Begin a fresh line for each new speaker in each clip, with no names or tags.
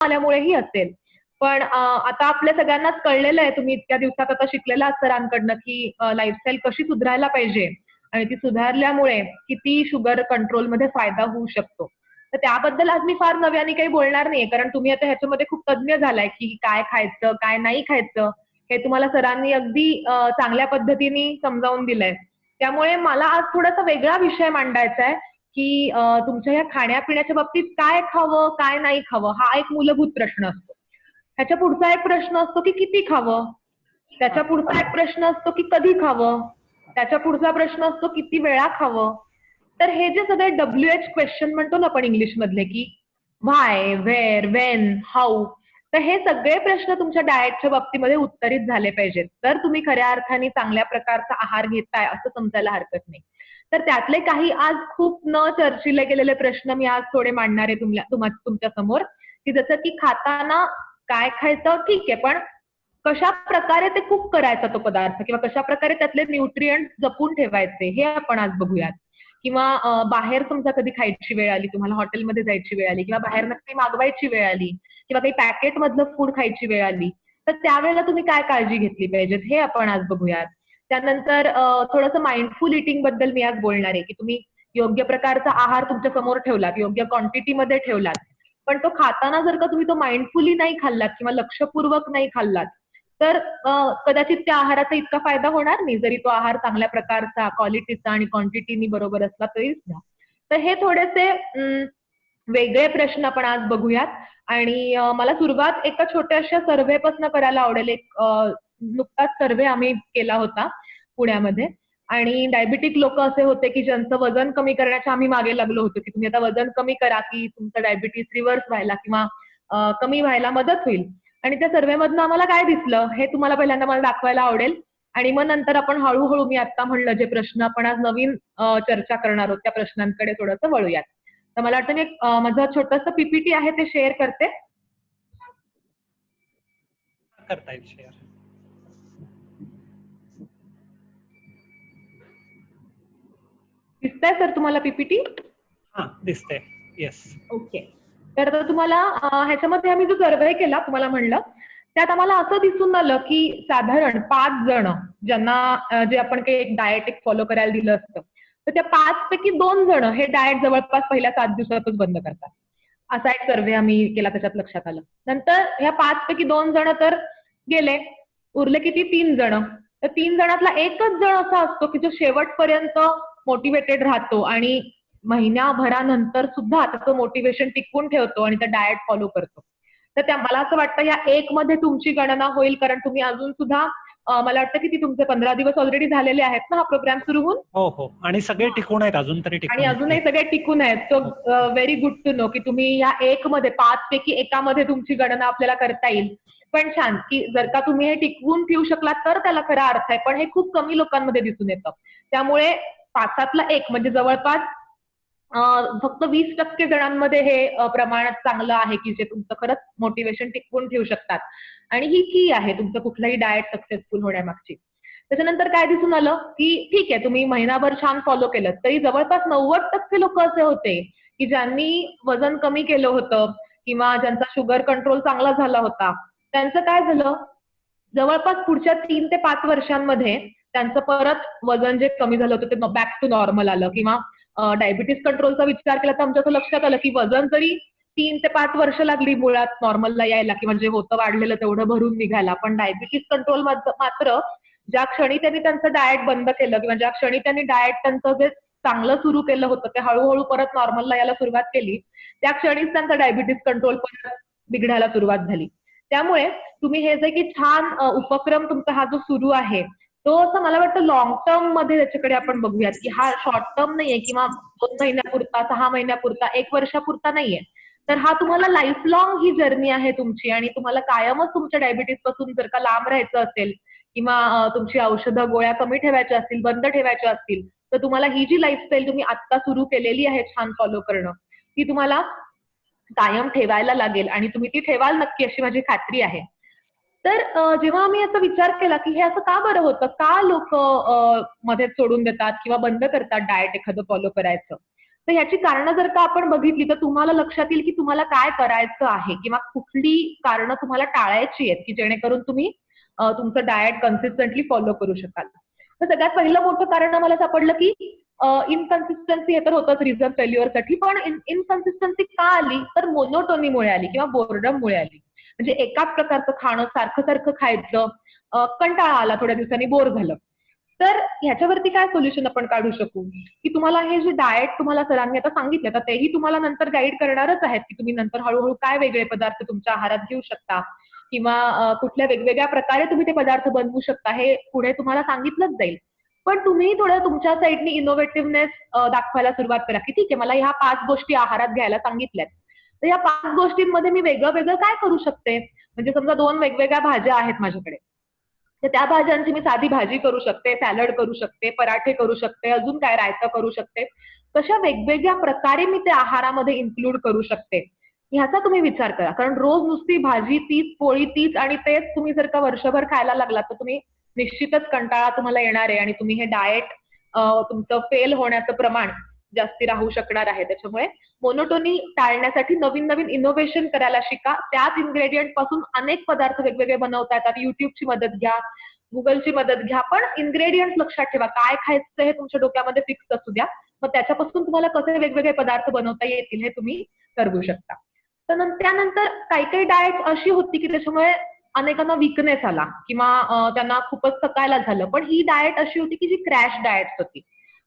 आल्यामुळेही असेल. पण आता आपल्या सगळ्यांनाच कळलेलं आहे, तुम्ही इतक्या दिवसात आता शिकलेला आहात सरांकडनं, की लाईफस्टाईल कशी सुधारायला पाहिजे आणि ती सुधारल्यामुळे किती शुगर कंट्रोलमध्ये फायदा होऊ शकतो. तर त्याबद्दल आज मी फार नव्याने काही बोलणार नाहीये, कारण तुम्ही आता ह्याच्यामध्ये खूप तज्ञ झालाय, की काय खायचं, काय नाही खायचं, हे तुम्हाला सरांनी अगदी चांगल्या पद्धतीने समजावून दिलंय. त्यामुळे मला आज थोडासा वेगळा विषय मांडायचा आहे, की तुमच्या या खाण्यापिण्याच्या बाबतीत काय खावं, काय नाही खावं, हा एक मूलभूत प्रश्न असतो. ह्याच्या पुढचा एक प्रश्न असतो, की किती खावं? त्याच्या पुढचा एक प्रश्न असतो, की कधी खावं? त्याच्या पुढचा प्रश्न असतो, किती वेळा खावं? तर हे जे सगळे WH क्वेश्चन म्हणतो ना आपण इंग्लिशमधले, की व्हाय, व्हेअर, वेन, हाऊ, तर हे सगळे प्रश्न तुमच्या डाएटच्या बाबतीमध्ये उत्तरित झाले पाहिजेत. तर तुम्ही खऱ्या अर्थाने चांगल्या प्रकारचा आहार घेताय असं समजायला हरकत नाही. तर त्यातले काही आज खूप न चर्चिले गेलेले प्रश्न मी आज थोडे मांडणार आहे तुमच्या समोर, की जसं की खाताना काय खायचं ठीक आहे, पण कशा प्रकारे ते कुक करायचा तो पदार्थ किंवा कशा प्रकारे त्यातले न्यूट्रिएंट जपून ठेवायचे हे आपण आज बघूयात. किंवा बाहेर समजा कधी खायची वेळ आली, तुम्हाला हॉटेलमध्ये जायची वेळ आली किंवा बाहेर काही मागवायची वेळ आली किंवा काही पॅकेट मधलं फूड खायची वेळ आली, तर त्यावेळेला तुम्ही काय काळजी घेतली पाहिजेत हे आपण आज बघूयात. त्यानंतर थोडंसं माइंडफुल इटिंग बद्दल मी आज बोलणार आहे, की तुम्ही योग्य प्रकारचा आहार तुमच्या समोर ठेवलात, योग्य क्वांटिटीमध्ये ठेवलात, पण तो खाताना जर का तुम्ही तो माइंडफुली नाही खाल्लात किंवा लक्षपूर्वक नाही खाल्लात, तर कदाचित त्या आहाराचा इतका फायदा होणार नाही, जरी तो आहार चांगल्या प्रकारचा, क्वालिटीचा आणि क्वांटिटीनी बरोबर असला तरी सुद्धा. तर हे थोडेसे वेगळे प्रश्न आपण आज बघूयात. आणि मला सुरुवात एका छोट्याशा सर्व्हेपासून करायला आवडेल. एक नुकताच सर्व्हे आम्ही केला होता पुण्यामध्ये, आणि डायबिटिक लोक असे होते की ज्यांचं वजन कमी करण्याच्या आम्ही मागे लागलो होतो, की तुम्ही आता वजन कमी करा की तुमचं डायबिटीस रिव्हर्स व्हायला किंवा कमी व्हायला मदत होईल. आणि त्या सर्व्हेमधनं आम्हाला काय दिसलं हे तुम्हाला पहिल्यांदा मला दाखवायला आवडेल, आणि मग नंतर आपण हळूहळू मी आता म्हणलं जे प्रश्न आपण आज नवीन चर्चा करणार आहोत त्या प्रश्नांकडे थोडंसं वळूयात. तर मला वाटतं मी माझं छोटंसं PPT आहे ते शेअर करते.
करता येईल शेअर.
दिसतंय सर तुम्हाला PPT?
हा दिसतंय. येस.
ओके. तर आता तुम्हाला ह्याच्यामध्ये आम्ही जो सर्व्हे केला तुम्हाला म्हणलं, त्यात आम्हाला असं दिसून आलं की साधारण 5 जण ज्यांना जे आपण काही एक डाएट एक फॉलो करायला दिलं असतं, तर त्या 5 पैकी 2 जण हे डाएट जवळपास पहिल्या 7 दिवसातच बंद करतात. असा एक सर्व्हे आम्ही केला, त्याच्यात लक्षात आलं. नंतर ह्या 5 पैकी 2 जण तर गेले, उरले किती? 3 जण. तर 3 जणातला एकच जण असा असतो की जो शेवटपर्यंत मोटिवेटेड राहतो आणि महिन्याभरानंतर सुद्धा त्याचं मोटिवेशन टिकवून ठेवतो आणि त्या डाएट फॉलो करतो. तर त्या मला असं वाटतं या 1 मध्ये तुमची गणना होईल, कारण तुम्ही अजून सुद्धा मला वाटतं की ती तुमचे 15 दिवस ऑलरेडी झालेले आहेत ना हा प्रोग्राम सुरू होऊन.
हो हो, आणि सगळे टिकून आहेत, अजून तरी
आणि
टिकून
अजूनही सगळे टिकून आहेत. So very good to know की तुम्ही या 1 मध्ये 5 पैकी एकामध्ये तुमची गणना आपल्याला करता येईल. पण छान की जर का तुम्ही हे टिकवून ठेवू शकलात तर त्याला खरा अर्थ आहे, पण हे खूप कमी लोकांमध्ये दिसून येतं. त्यामुळे 5 1 म्हणजे जवळपास फक्त 20% जणांमध्ये हे प्रमाण चांगलं आहे की जे तुमचं खरंच मोटिवेशन टिकवून ठेवू शकतात. आणि ही की आहे तुमचं कुठलंही डाएट सक्सेसफुल होण्यामागची. त्याच्यानंतर काय दिसून आलं की ठीक आहे तुम्ही महिनाभर छान फॉलो केलं, तरी जवळपास 90% लोक असे होते की ज्यांनी वजन कमी केलं होतं किंवा ज्यांचा शुगर कंट्रोल चांगला झाला होता, त्यांचं काय झालं, जवळपास पुढच्या 3 ते 5 वर्षांमध्ये त्यांचं परत वजन जे कमी झालं होतं ते बॅक टू नॉर्मल आलं. किंवा डायबिटीस कंट्रोलचा विचार केला तर आमच्या असं लक्षात आलं की वजन जरी 3 ते 5 वर्ष लागली मुळात नॉर्मलला यायला किंवा जे होतं वाढलेलं तेवढं भरून निघायला, पण डायबिटीस कंट्रोल मात्र ज्या क्षणी त्यांनी त्यांचं डाएट बंद केलं किंवा ज्या क्षणी त्यांनी डाएट त्यांचं जे चांगलं सुरू केलं होतं ते हळूहळू परत नॉर्मलला यायला सुरुवात केली, त्या क्षणीच त्यांचा डायबिटीस कंट्रोल परत बिघडायला सुरुवात झाली. त्यामुळे तुम्ही हे जे की छान उपक्रम तुमचा हा जो सुरू आहे, तो असं मला वाटतं लॉंग टर्म मध्ये त्याच्याकडे आपण बघूयात की हा शॉर्ट टर्म नाहीये किंवा 2 महिन्यापुरता, 6 महिन्यापुरता, 1 वर्षापुरता नाहीये. तर हा तुम्हाला लाईफ लॉंग ही जर्नी आहे तुमची, आणि तुम्हाला कायमच तुमच्या डायबिटीस पासून जर का लांब राहायचं असेल किंवा तुमची औषधं गोळ्या कमी ठेवायच्या असतील, बंद ठेवायच्या असतील, तर तुम्हाला ही जी लाईफस्टाईल तुम्ही आता सुरू केलेली आहे छान फॉलो करणं, ती तुम्हाला कायम ठेवायला लागेल आणि तुम्ही ती ठेवाल नक्की अशी माझी खात्री आहे. तर जेव्हा आम्ही याचा विचार केला की हे असं का बरं होतं, का लोक मध्येच सोडून देतात किंवा बंद करतात डाएट एखादं फॉलो करायचं, तर ह्याची कारणं जर का आपण बघितली तर तुम्हाला लक्षात येईल की तुम्हाला काय करायचं आहे किंवा कुठली कारणं तुम्हाला टाळायची आहेत की जेणेकरून तुम्ही तुमचं डाएट कन्सिस्टंटली फॉलो करू शकाल. तर सगळ्यात पहिलं मोठं कारण मला सापडलं की इनकन्सिस्टन्सी हे तर होतच रिझन फेल्युअरसाठी, पण इनकन्सिस्टन्सी का आली तर मोनोटोनीमुळे आली किंवा बोर्डममुळे आली. म्हणजे एकाच प्रकारचं खाणं सारखं सारखं खायचं, कंटाळा आला, थोड्या दिवसांनी बोर झालं. तर ह्याच्यावरती काय सोल्युशन आपण काढू शकू की तुम्हाला हे जे डाएट तुम्हाला सरांनी आता सांगितलं तर तेही तुम्हाला नंतर गाईड करणारच आहेत की तुम्ही नंतर हळूहळू काय वेगळे पदार्थ तुमच्या आहारात घेऊ शकता किंवा कुठल्या वेगवेगळ्या प्रकारे तुम्ही ते पदार्थ बनवू शकता हे पुढे तुम्हाला सांगितलंच जाईल. पण तुम्ही थोडं तुमच्या साईडनी इनोव्हेटिव्हनेस दाखवायला सुरुवात करा की ठीक आहे, मला ह्या 5 गोष्टी आहारात घ्यायला सांगितल्यात, तर या 5 गोष्टींमध्ये मी वेगळं वेगळं काय करू शकते. म्हणजे समजा 2 वेगवेगळ्या भाज्या आहेत माझ्याकडे, तर त्या भाज्यांची मी साधी भाजी करू शकते, सॅलड करू शकते, पराठे करू शकते, अजून काय रायता करू शकते. तशा वेगवेगळ्या प्रकारे मी ते आहारामध्ये इन्क्लूड करू शकते. ह्याचा तुम्ही विचार करा. कारण रोज नुसती भाजी तीच, पोळी तीच आणि तेच तुम्ही जर का वर्षभर खायला लागलात तर तुम्ही निश्चितच कंटाळा तुम्हाला येणार आहे आणि तुम्ही हे डाएट तुमचं फेल होण्याचं प्रमाण जास्ती राहू शकणार आहे. त्याच्यामुळे मोनोटोनी टाळण्यासाठी नवीन नवीन इनोव्हेशन करायला शिका. त्याच इन्ग्रेडियंट पासून अनेक पदार्थ वेगवेगळे बनवता येतात. युट्यूबची मदत घ्या, गुगलची मदत घ्या, पण इन्ग्रेडियंट लक्षात ठेवा. काय खायचं हे तुमच्या डोक्यामध्ये फिक्स असू द्या. मग त्याच्यापासून तुम्हाला कसे वेगवेगळे पदार्थ बनवता येतील हे तुम्ही ठरवू शकता. तर त्यानंतर काही काही डाएट अशी होती की त्याच्यामुळे अनेकांना विकनेस आला किंवा त्यांना खूपच थकायला झालं. पण ही डाएट अशी होती की जी क्रॅश डाएट होती.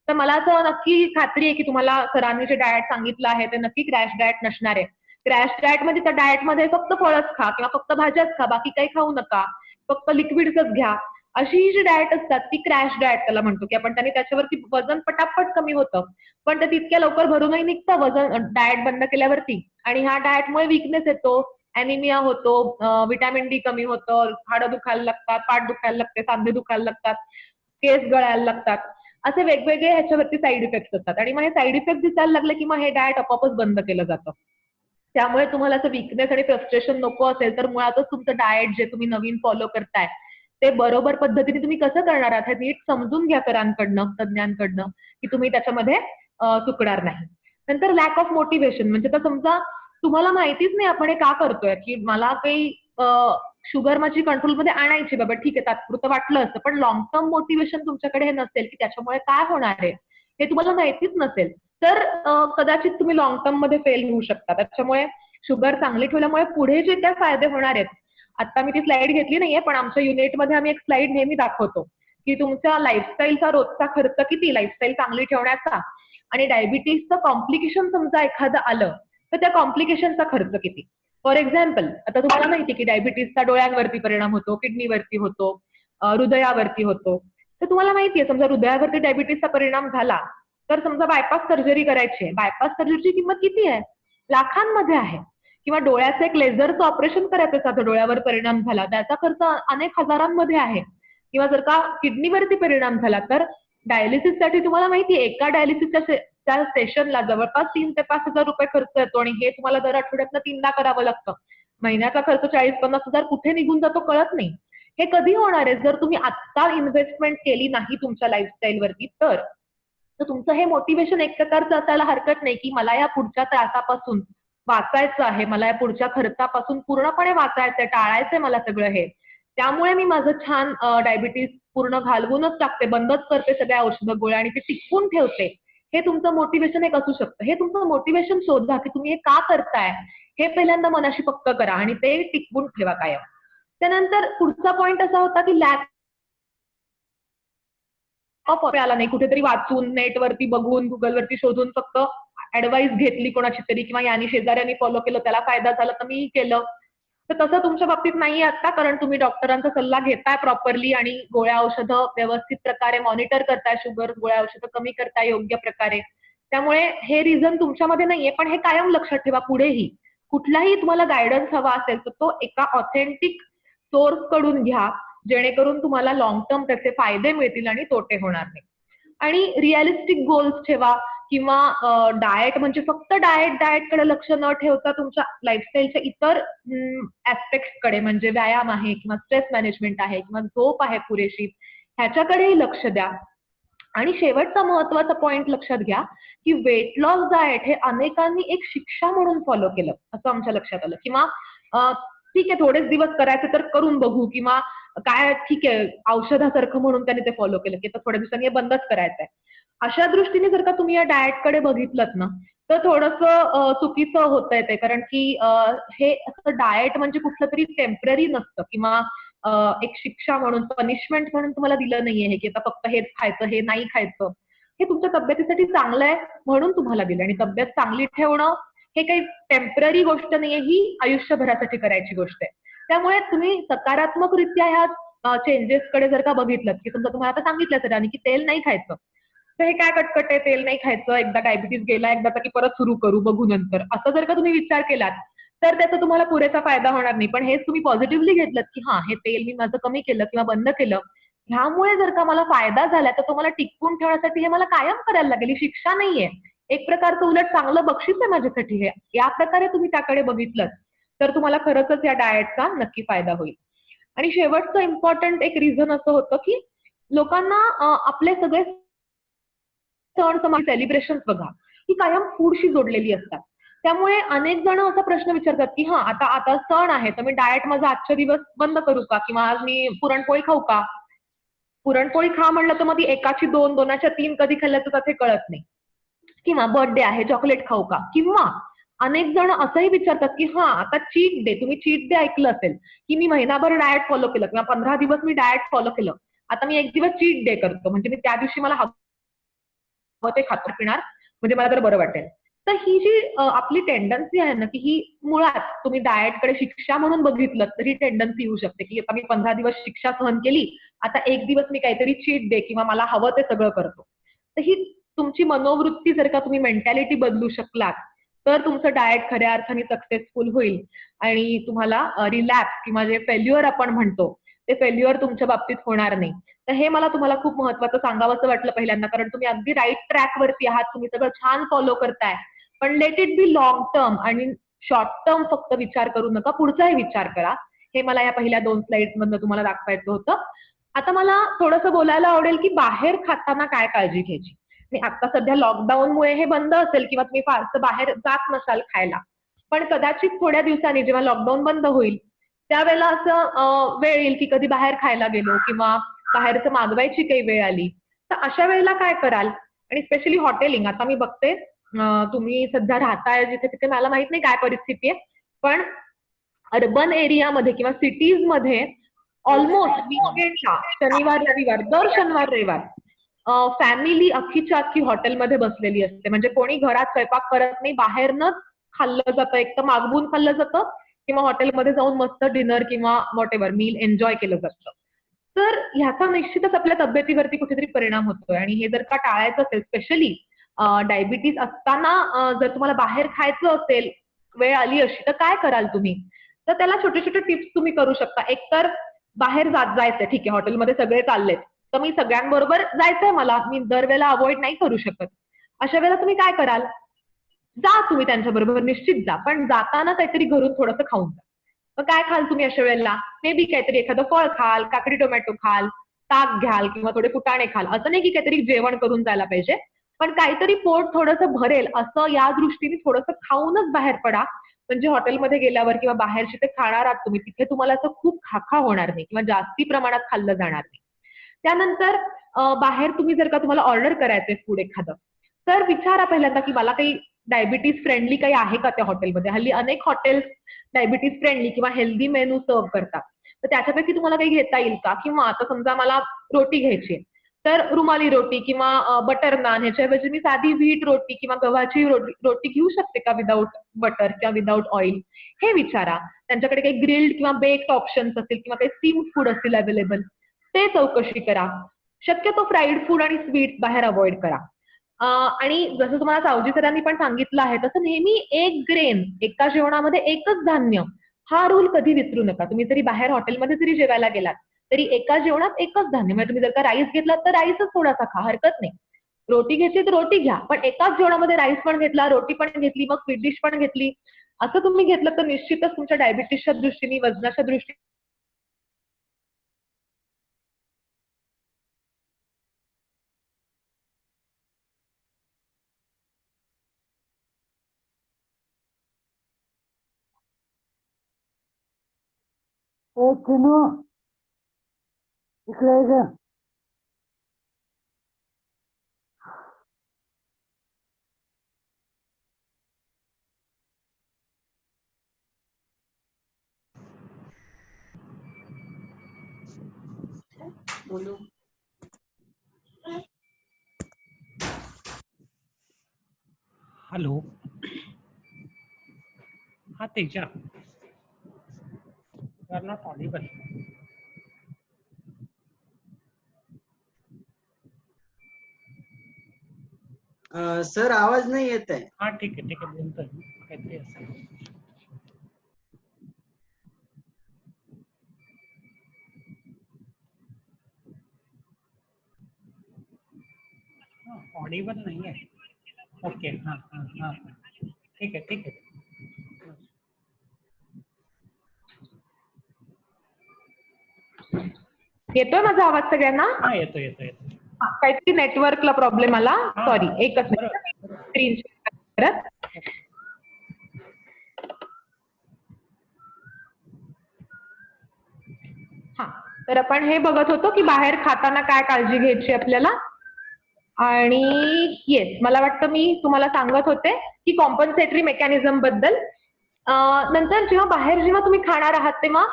तर मला असं नक्की खात्री आहे की तुम्हाला सरांनी जे डाएट सांगितलं आहे ते नक्की क्रॅश डाएट नसणार आहे. क्रॅश डाएट मध्ये त्या डाएटमध्ये फक्त फळच खा किंवा फक्त भाज्याच खा, बाकी काही खाऊ नका, फक्त लिक्विड्सच घ्या, अशी जी डाएट असतात ती क्रॅश डाएट त्याला म्हणतो की आपण. त्यांनी त्याच्यावरती वजन पटापट कमी होतं, पण ते तितक्या लवकर भरूनही निघतं वजन डाएट बंद केल्यावरती. आणि ह्या डाएटमुळे विकनेस येतो, अॅनिमिया होतो, व्हिटॅमिन डी कमी होतं, हाडं दुखायला लागतात, पाठ दुखायला लागते, सांधे दुखायला लागतात, केस गळायला लागतात. असे वेगवेगळे ह्याच्यावरती साईड इफेक्ट्स असतात आणि मग हे साईड इफेक्ट दिसायला लागले की मग हे डाएट आपोआपच बंद केलं जातं. त्यामुळे तुम्हाला असं विकनेस आणि फ्रस्ट्रेशन नको असेल तर मुळातच तुमचं डाएट जे तुम्ही नवीन फॉलो करताय ते बरोबर पद्धतीने तुम्ही कसं करणार आहात हे नीट समजून घ्या सरांकडनं, तज्ञांकडनं, की तुम्ही त्याच्यामध्ये चुकणार नाही. नंतर लॅक ऑफ मोटिवेशन, म्हणजे तर समजा तुम्हाला माहितीच नाही आपण हे का करतोय, की मला काही शुगर माझी कंट्रोलमध्ये आणायची, बाबा ठीक आहे तात्पुरतं वाटलं असतं, पण लॉंग टर्म मोटिवेशन तुमच्याकडे हे नसेल की त्याच्यामुळे काय होणार आहे हे तुम्हाला माहितीच नसेल, तर कदाचित तुम्ही लॉंग टर्म मध्ये फेल होऊ शकता. त्याच्यामुळे शुगर चांगली ठेवल्यामुळे पुढे जे काय फायदे होणार आहेत, आता मी ती स्लाइड घेतली नाहीये पण आमच्या युनिटमध्ये आम्ही एक स्लाइड नेहमी दाखवतो की तुमच्या लाईफस्टाईलचा रोजचा खर्च किती, लाईफस्टाईल चांगली ठेवण्याचा, आणि डायबिटीसचं कॉम्प्लिकेशन समजा एखादं आलं तर त्या कॉम्प्लिकेशनचा खर्च किती. फॉर एक्झाम्पल आता तुम्हाला माहिती की डायबिटीसचा डोळ्यांवरती परिणाम होतो, किडनीवरती होतो, हृदयावरती होतो. तर तुम्हाला माहितीये समजा हृदयावरती डायबिटीसचा परिणाम झाला तर समजा बायपास सर्जरी करायची आहे, बायपास सर्जरीची किंमत किती आहे, लाखांमध्ये आहे. किंवा डोळ्याचं एक लेझरचं ऑपरेशन करायचं साधं डोळ्यावर परिणाम झाला त्याचा खर्च अनेक हजारांमध्ये आहे. किंवा जर का किडनीवरती परिणाम झाला तर डायलिसिससाठी तुम्हाला माहिती आहे एका डायलिसिसच्या सेशनला जवळपास 3 ते 5 हजार रुपये खर्च येतो आणि हे तुम्हाला दर आठवड्यातनं 3दा करावं लागतं. महिन्याचा खर्च 40-50 हजार कुठे निघून जातो कळत नाही. हे कधी होणार आहे जर तुम्ही आत्ता इन्व्हेस्टमेंट केली नाही तुमच्या लाईफस्टाईलवरती, तर तुमचं हे मोटिवेशन एक प्रकारचं असायला हरकत नाही की मला या पुढच्या त्रासापासून वाचायचं आहे, मला या पुढच्या खर्चापासून पूर्णपणे वाचायचंय, टाळायचंय मला सगळं हे. त्यामुळे मी माझं छान डायबिटीस पूर्ण घालवूनच टाकते, बंदच करते सगळ्या औषधं गोळ्या आणि ते टिकवून ठेवते. हे तुमचं मोटिवेशन एक असू शकतं. हे तुमचं मोटिवेशन शोधा की तुम्ही हे का करताय, हे पहिल्यांदा मनाशी पक्क करा आणि ते टिकवून ठेवा कायम. त्यानंतर पुढचा पॉइंट असा होता की लॅक ऑफ आला नाही, कुठेतरी वाचून, नेटवरती बघून, गुगलवरती शोधून फक्त ऍडवाइस घेतली कोणाची तरी किंवा यांनी शेजाऱ्यांनी फॉलो केलं त्याला फायदा झाला तर मी केलं. तर तसं तुमच्या बाबतीत नाहीये आता, कारण तुम्ही डॉक्टरांचा सल्ला घेताय प्रॉपरली आणि गोळ्या औषधं व्यवस्थित प्रकारे मॉनिटर करताय, शुगर गोळ्या औषधं कमी करताय योग्य प्रकारे. त्यामुळे हे रिझन तुमच्यामध्ये नाहीये, पण हे कायम लक्षात ठेवा पुढेही कुठलाही तुम्हाला गायडन्स हवा असेल तर तो एका ऑथेंटिक सोर्स कडून घ्या, जेणेकरून तुम्हाला लॉंग टर्म त्याचे फायदे मिळतील आणि तोटे होणार नाही. आणि रिअलिस्टिक गोल्स ठेवा किंवा डाएट म्हणजे फक्त डाएट कडे लक्ष न ठेवता तुमच्या लाईफस्टाईलच्या इतर ऍस्पेक्ट्स कडे, म्हणजे व्यायाम आहे किंवा स्ट्रेस मॅनेजमेंट आहे किंवा झोप आहे पुरेशी, ह्याच्याकडेही लक्ष द्या. आणि शेवटचा महत्वाचा पॉइंट लक्षात घ्या की वेट लॉस डाएट हे अनेकांनी एक शिक्षा म्हणून फॉलो केलं असं आमच्या लक्षात आलं, किंवा ठीक आहे थोडेच दिवस करायचे तर करून बघू, किंवा काय ठीक आहे औषधासारखं म्हणून त्यांनी ते फॉलो केलं की थोड्या दिवसांनी हे बंदच करायचंय. अशा दृष्टीने जर का तुम्ही या डाएटकडे बघितलं ना तर थोडंसं चुकीचं होतंय ते, कारण की हे असं डाएट म्हणजे कुठलं तरी टेम्पररी नसतं, किंवा एक शिक्षा म्हणून पनिशमेंट म्हणून तुम्हाला दिलं नाहीये हे की आता फक्त हेच खायचं हे नाही खायचं. हे तुमच्या तब्येतीसाठी चांगलं आहे म्हणून तुम्हाला दिलं, आणि तब्येत चांगली ठेवणं हे काही टेम्पररी गोष्ट नाहीये, ही आयुष्यभरासाठी करायची गोष्ट आहे. त्यामुळे तुम्ही सकारात्मकरित्या ह्या चेंजेसकडे जर का बघितलं की समजा तुम्हाला आता सांगितलं सरांनी की तेल नाही खायचं, तर हे काय कटकट आहे तेल नाही खायचं, एकदा डायबिटीज गेला एकदा की परत सुरू करू बघू नंतर, असं जर का तुम्ही विचार केलात तर त्याचा तुम्हाला पुरेसा फायदा होणार नाही. पण हेच तुम्ही पॉझिटिव्हली घेतलं की हा हे तेल मी माझं कमी केलं किंवा बंद केलं, ह्यामुळे जर का मला फायदा झाला तर तो मला टिकवून ठेवण्यासाठी हे मला कायम करायला लागेल, ही शिक्षा नाहीये, एक प्रकारचं उलट चांगलं बक्षीस आहे माझ्यासाठी हे, या प्रकारे तुम्ही त्याकडे बघितलं तर तुम्हाला खरंच या डाएटचा नक्की फायदा होईल. आणि शेवटचं इम्पॉर्टंट एक रिझन असं होतं की लोकांना आपले सगळे सण समारंभ सेलिब्रेशन बघा ही कायम फूडशी जोडलेली असतात. त्यामुळे अनेक जण असा प्रश्न विचारतात की हा आता आता सण आहे तर मी डाएट माझा आजच्या दिवस बंद करू का, किंवा आज मी पुरणपोळी खाऊ का. पुरणपोळी खा म्हणलं तर मग ती एकाची दोन दोनाच्या तीन कधी खाल्लं तर ते कळत नाही. किंवा बर्थडे आहे चॉकलेट खाऊ का, किंवा अनेक जण असंही विचारतात की हा आता चीट डे, तुम्ही चीट डे ऐकलं असेल की मी महिनाभर डाएट फॉलो केलं किंवा 15 दिवस मी डाएट फॉलो केलं, आता मी एक दिवस चीट डे करतो, म्हणजे मी त्या दिवशी मला ते खातो पिणार म्हणजे मला तर बरं वाटेल. तर ही जी आपली टेंडन्सी आहे ना की ही मुळात तुम्ही डाएटकडे शिक्षा म्हणून बघितलं तर ही टेंडन्सी येऊ शकते की आता मी 15 दिवस शिक्षा सहन केली, आता एक दिवस मी काहीतरी चीट डे किंवा मला हवं ते सगळं करतो. तर ही तुमची मनोवृत्ती जर का तुम्ही मेंटॅलिटी बदलू शकलात तर तुमचं डाएट खऱ्या अर्थाने सक्सेसफुल होईल आणि तुम्हाला रिलॅप्स किंवा जे फेल्युअर आपण म्हणतो ते फेल्युअर तुमच्या बाबतीत होणार नाही. तर हे मला तुम्हाला खूप महत्वाचं सांगावंसं वाटलं पहिल्यांदा, कारण तुम्ही अगदी राईट ट्रॅकवरती आहात, तुम्ही सगळं छान फॉलो करताय, पण let it be long term आणि शॉर्ट टर्म फक्त विचार करू नका, पुढचाही विचार करा. हे मला या पहिल्या 2 स्लाइड्स मधनं तुम्हाला दाखवायचं होतं. आता मला थोडंसं बोलायला आवडेल की बाहेर खाताना काय काळजी घ्यायची. आणि आता सध्या लॉकडाऊनमुळे हे बंद असेल किंवा तुम्ही फारसं बाहेर जात नसाल खायला, पण कदाचित थोड्या दिवसांनी जेव्हा लॉकडाऊन बंद होईल त्यावेळेला असं वेळ येईल की कधी बाहेर खायला गेलो किंवा बाहेरचं मागवायची काही वेळ आली, तर अशा वेळेला काय कराल. आणि स्पेशली हॉटेलिंग, आता मी बघते तुम्ही सध्या राहताय जिथे तिथे मला माहित नाही काय परिस्थिती आहे, पण अर्बन एरियामध्ये किंवा सिटीज मध्ये ऑलमोस्ट वीकेंडला शनिवार रविवार दर शनिवार रविवार फॅमिली अख्खीच्या अख्खी हॉटेलमध्ये बसलेली असते. म्हणजे कोणी घरात स्वयंपाक करत नाही, बाहेरनच खाल्लं जातं, एक तर मागवून खाल्लं जातं किंवा हॉटेलमध्ये जाऊन मस्त डिनर किंवा व्हॉट एव्हर मील एन्जॉय केलं जातं. तर ह्याचा निश्चितच आपल्या तब्येतीवरती कुठेतरी परिणाम होतोय, आणि हे जर का टाळायचं असेल स्पेशली डायबिटीज असताना जर तुम्हाला बाहेर खायचं असेल वेळ आली अशी तर काय कराल तुम्ही. तर त्याला छोटे छोटे टिप्स तुम्ही करू शकता. एक तर बाहेर जायचंय, ठीक आहे हॉटेलमध्ये सगळे चाललेत तर मी सगळ्यांबरोबर जायचंय मला, मी दरवेळेला अवॉइड नाही करू शकत. अशा वेळेला तुम्ही काय कराल, जा तुम्ही त्यांच्याबरोबर निश्चित जा, पण जाताना काहीतरी घरून थोडंसं खाऊन जा. मग काय खाल तुम्ही अशा वेळेला, मे बी काहीतरी एखादं फळ खाल, काकडी टोमॅटो खाल, ताक घ्याल किंवा थोडे फुटाणे खाल. असं नाही की काहीतरी जेवण करून जायला पाहिजे, पण काहीतरी पोट थोडंसं भरेल असं या दृष्टीने थोडंसं खाऊनच बाहेर पडा. म्हणजे हॉटेलमध्ये गेल्यावर किंवा बाहेर जिथे खाणार आहात तुम्ही तिथे तुम्हाला असं खूप खाखा होणार नाही किंवा जास्ती प्रमाणात खाल्लं जाणार नाही. त्यानंतर बाहेर तुम्ही जर का तुम्हाला ऑर्डर करायचंय फूड एखादं, तर विचारा पहिल्यांदा की मला काही डायबिटीज फ्रेंडली काही आहे का त्या हॉटेलमध्ये. हल्ली अनेक हॉटेल्स डायबिटीज फ्रेंडली किंवा हेल्दी मेनू सर्व करतात, तर त्याच्यापैकी तुम्हाला काही घेता येईल का. किंवा आता समजा मला रोटी घ्यायची तर रुमाली रोटी किंवा बटर नान ह्याच्याऐवजी मी साधी व्हीट रोटी किंवा गव्हाची रोटी घेऊ शकते का विदाऊट बटर किंवा विदाऊट ऑइल, हे विचारा. त्यांच्याकडे काही ग्रिल्ड किंवा बेक्ड ऑप्शन्स असतील किंवा काही स्टीम फूड असतील अवेलेबल, ते चौकशी करा. शक्यतो फ्राईड फूड आणि स्वीट बाहेर अवॉइड करा. आणि जसं तुम्हाला सावजी सरांनी पण सांगितलं आहे तसं नेहमी एक ग्रेन एका जेवणामध्ये एकच धान्य हा रूल कधी विसरू नका. तुम्ही जरी बाहेर हॉटेलमध्ये जरी जेवायला गेलात तरी एका जेवणात एकच धान्य, म्हणजे तुम्ही जर का राईस घेतलात तर राईसच थोडासा खा, हरकत नाही. रोटी घेतली तर रोटी घ्या, पण एकाच जेवणामध्ये राईस पण घेतला, रोटी पण घेतली, मग स्वीट डिश पण घेतली, असं तुम्ही घेतलं तर निश्चितच तुमच्या डायबिटीसच्या दृष्टीने वजनाच्या दृष्टीने
ए चिनू इकडे ये ग.
बोलू.
हॅलो. हा Teja. You are not audible.
Sir आवाज नाही येत आहे.
हा ठीक आहे बोलतोय मी. काहीतरी असेल. ऑडिबल नाही आहे. ओके हां हां हां ठीक आहे.
येतोय माझा आवाज सगळ्यांना?
हा येतो.
हा, काहीतरी नेटवर्कला प्रॉब्लेम आला.
हा.
सॉरी, एकच मिनिट.
बरोबर.
स्क्रीन करत. हा, तर आपण हे बघत होतो की बाहेर खाताना काय काळजी घ्यायची आपल्याला. आणि येस, मला वाटतं मी तुम्हाला सांगत होते की कॉम्पन्सेटरी मेकॅनिझम बद्दल. नंतर जेव्हा तुम्ही खाणार आहात तेव्हा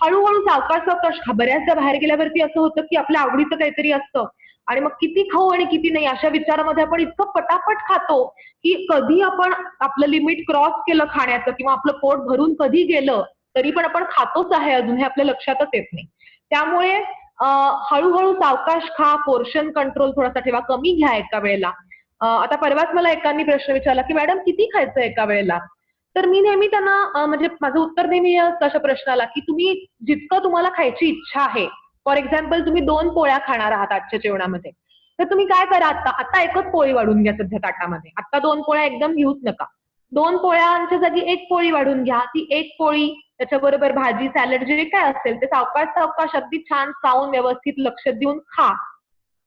हळूहळू सावकाश बऱ्याचदा बाहेर गेल्यावरती असं होतं की आपल्या आवडीचं काहीतरी असतं आणि मग किती खाऊ आणि किती नाही अशा विचारामध्ये आपण इतकं पटापट खातो की कधी आपण आपलं लिमिट क्रॉस केलं खाण्याचं किंवा आपलं पोट भरून कधी गेलं तरी पण आपण खातोच आहे अजून, हे आपल्या लक्षातच येत नाही. त्यामुळे हळूहळू सावकाश खा, पोर्शन कंट्रोल थोडासा ठेवा, कमी घ्या एका वेळेला. आता परवाच मला एकाने प्रश्न विचारला की मॅडम किती खायचं एका वेळेला. तर मी नेहमी त्यांना म्हणजे माझं उत्तर नेहमी असतं अशा प्रश्नाला की तुम्ही जितकं तुम्हाला खायची इच्छा आहे, फॉर एक्झाम्पल तुम्ही 2 पोळ्या खाणार आहात आजच्या जेवणामध्ये, तर तुम्ही काय करा, आता एकच पोळी वाढून घ्या सध्या ताटामध्ये. आता 2 पोळ्या एकदम घेऊच नका. 2 पोळ्यांच्या जागी 1 पोळी वाढून घ्या. ती 1 पोळी त्याच्याबरोबर भाजी, सॅलड जे काय असेल ते सावकाश अगदी छान चावून व्यवस्थित लक्ष देऊन खा.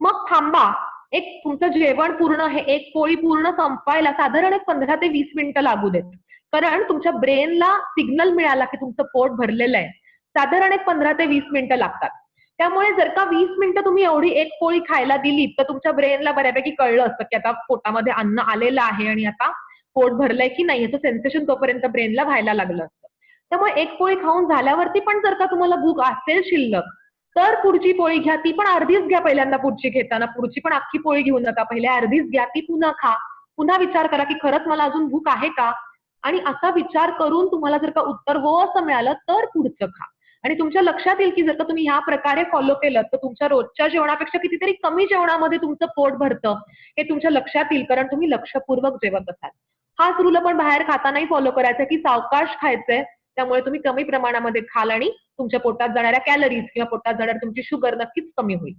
मग थांबा. एक तुमचं जेवण पूर्ण हे 1 पोळी पूर्ण संपायला साधारण एक 15 ते 20 मिनिटं लागू देत. कारण तुमच्या ब्रेनला सिग्नल मिळाला की तुमचं पोट भरलेलं आहे. साधारण एक 15 ते 20 मिनिटं लागतात. त्यामुळे जर का 20 मिनिटं तुम्ही एवढी 1 पोळी खायला दिली तर तुमच्या ब्रेनला बऱ्यापैकी कळलं असतं की आता पोटामध्ये अन्न आलेलं आहे आणि आता पोट भरलंय की नाही याचं सेन्सेशन तोपर्यंत ब्रेनला व्हायला लागलं असतं. त्यामुळे 1 पोळी खाऊन झाल्यावरती पण जर का तुम्हाला भूक असेल शिल्लक तर पुढची पोळी घ्या. ती पण अर्धीच घ्या पहिल्यांदा. पुढची घेताना पुढची पण अख्खी पोळी घेऊ नका. पहिल्या अर्धीच घ्या, ती पुन्हा खा. पुन्हा विचार करा की खरंच मला अजून भूक आहे का, आणि असा विचार करून तुम्हाला जर का उत्तर हो असं मिळालं तर पुढचं खा. आणि तुमच्या लक्षात येईल की जर का तुम्ही ह्या प्रकारे फॉलो केलं तर तुमच्या रोजच्या जेवणापेक्षा कितीतरी कमी जेवणामध्ये तुमचं पोट भरतं हे तुमच्या लक्षात येईल, कारण तुम्ही लक्षपूर्वक जेवत असाल. हाच रूल आपण बाहेर खातानाही फॉलो करायचा की सावकाश खायचंय. त्यामुळे तुम्ही कमी प्रमाणामध्ये खाल आणि तुमच्या पोटात जाणाऱ्या कॅलरीज किंवा पोटात जाणारी तुमची शुगर नक्कीच कमी होईल.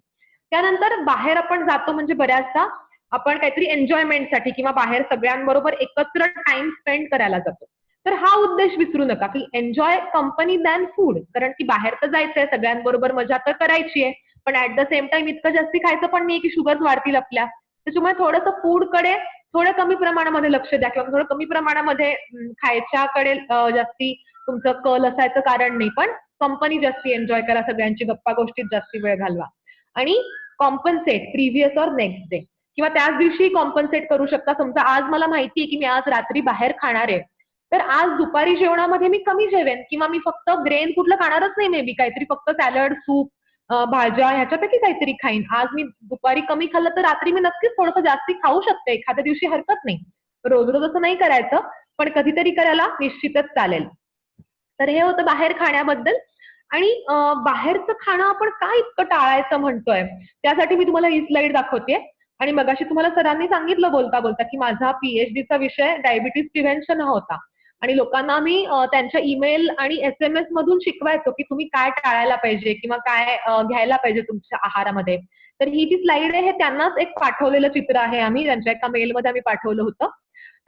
त्यानंतर बाहेर आपण जातो म्हणजे बऱ्याचदा आपण काहीतरी एन्जॉयमेंटसाठी किंवा बाहेर सगळ्यांबरोबर एकत्र टाइम स्पेंड करायला जातो. तर हा उद्देश विसरू नका की एन्जॉय कंपनी दॅन फूड. कारण की बाहेर तर जायचंय, सगळ्यांबरोबर मजा तर करायची आहे, पण ऍट द सेम टाइम इतकं जास्ती खायचं पण नाही की शुगर वाढतील आपल्या. त्याच्यामुळे थोडंसं फूडकडे थोडं कमी प्रमाणामध्ये लक्ष द्या किंवा थोडं कमी प्रमाणामध्ये खायच्याकडे जास्ती तुमचं कल असायचं कारण नाही, पण कंपनी जास्ती एन्जॉय करा, सगळ्यांची गप्पा गोष्टीत जास्ती वेळ घालवा. आणि कॉम्पन्सेट प्रिव्हियस और नेक्स्ट डे किंवा त्याच दिवशी कॉम्पन्सेट करू शकता. समजा आज मला माहिती आहे की मी आज रात्री बाहेर खाणार आहे, तर आज दुपारी जेवणामध्ये मी कमी जेवेन किंवा मी फक्त ग्रेन कुठलं खाणारच नाही, मे बी काहीतरी फक्त सॅलड, सूप, भाज्या ह्याच्यापैकी काहीतरी खाईन. आज मी दुपारी कमी खाल्लं तर रात्री मी नक्कीच थोडंसं जास्ती खाऊ शकते. एखाद्या दिवशी हरकत नाही. रोज रोज असं नाही करायचं, पण कधीतरी करायला निश्चितच चालेल. तर हे होतं बाहेर खाण्याबद्दल. आणि बाहेरचं खाणं आपण काय इतकं टाळायचं म्हणतोय त्यासाठी मी तुम्हाला ही स्लाइड दाखवते. आणि मगाशी तुम्हाला सरांनी सांगितलं बोलता बोलता की माझा पीएचडीचा विषय डायबिटीज प्रिव्हेन्शन हा होता आणि लोकांना मी त्यांच्या ईमेल आणि SMS मधून शिकवायचो की तुम्ही काय टाळायला पाहिजे किंवा काय घ्यायला पाहिजे तुमच्या आहारामध्ये. तर ही जी स्लाइड आहे हे त्यांनाच एक पाठवलेलं चित्र आहे. आम्ही त्यांच्या एका मेलमध्ये आम्ही पाठवलं होतं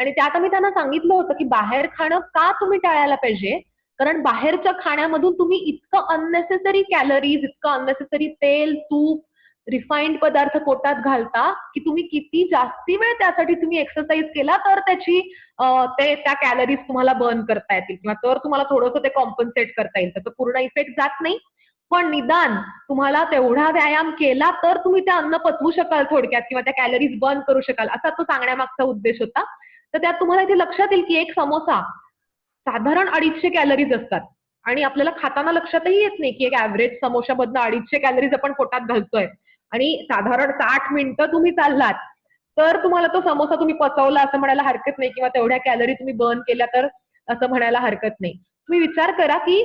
आणि त्यात आम्ही त्यांना सांगितलं होतं की बाहेर खाणं का तुम्ही टाळायला पाहिजे, कारण बाहेरच्या खाण्यामधून तुम्ही इतकं अननेसेसरी कॅलरीज, इतकं अननेसेसरी तेल, तूप, रिफाईंड पदार्थ पोटात घालता की तुम्ही किती जास्ती वेळ त्यासाठी तुम्ही एक्सरसाइज केला तर त्याची त्या कॅलरीज तुम्हाला बर्न करता येतील किंवा तर तुम्हाला थोडंसं ते कॉम्पन्सेट करता येईल. त्याचा पूर्ण इफेक्ट जात नाही, पण निदान तुम्हाला तेवढा व्यायाम केला तर तुम्ही ते अन्न पचवू शकाल थोडक्यात किंवा त्या कॅलरीज बर्न करू शकाल, असा तो सांगण्यामागचा उद्देश होता. तर त्यात तुम्हाला इथे लक्षात येईल की एक समोसा साधारण 250 कॅलरीज असतात आणि आपल्याला खाताना लक्षातही येत नाही की एक ऍव्हरेज समोशामधनं 250 कॅलरीज आपण पोटात घालतोय आणि साधारण 60 मिनिटं तुम्ही चाललात तर तुम्हाला तो समोसा तुम्ही पचवला असं म्हणायला हरकत नाही किंवा तेवढ्या कॅलरी तुम्ही बर्न केल्या तर असं म्हणायला हरकत नाही. तुम्ही विचार करा की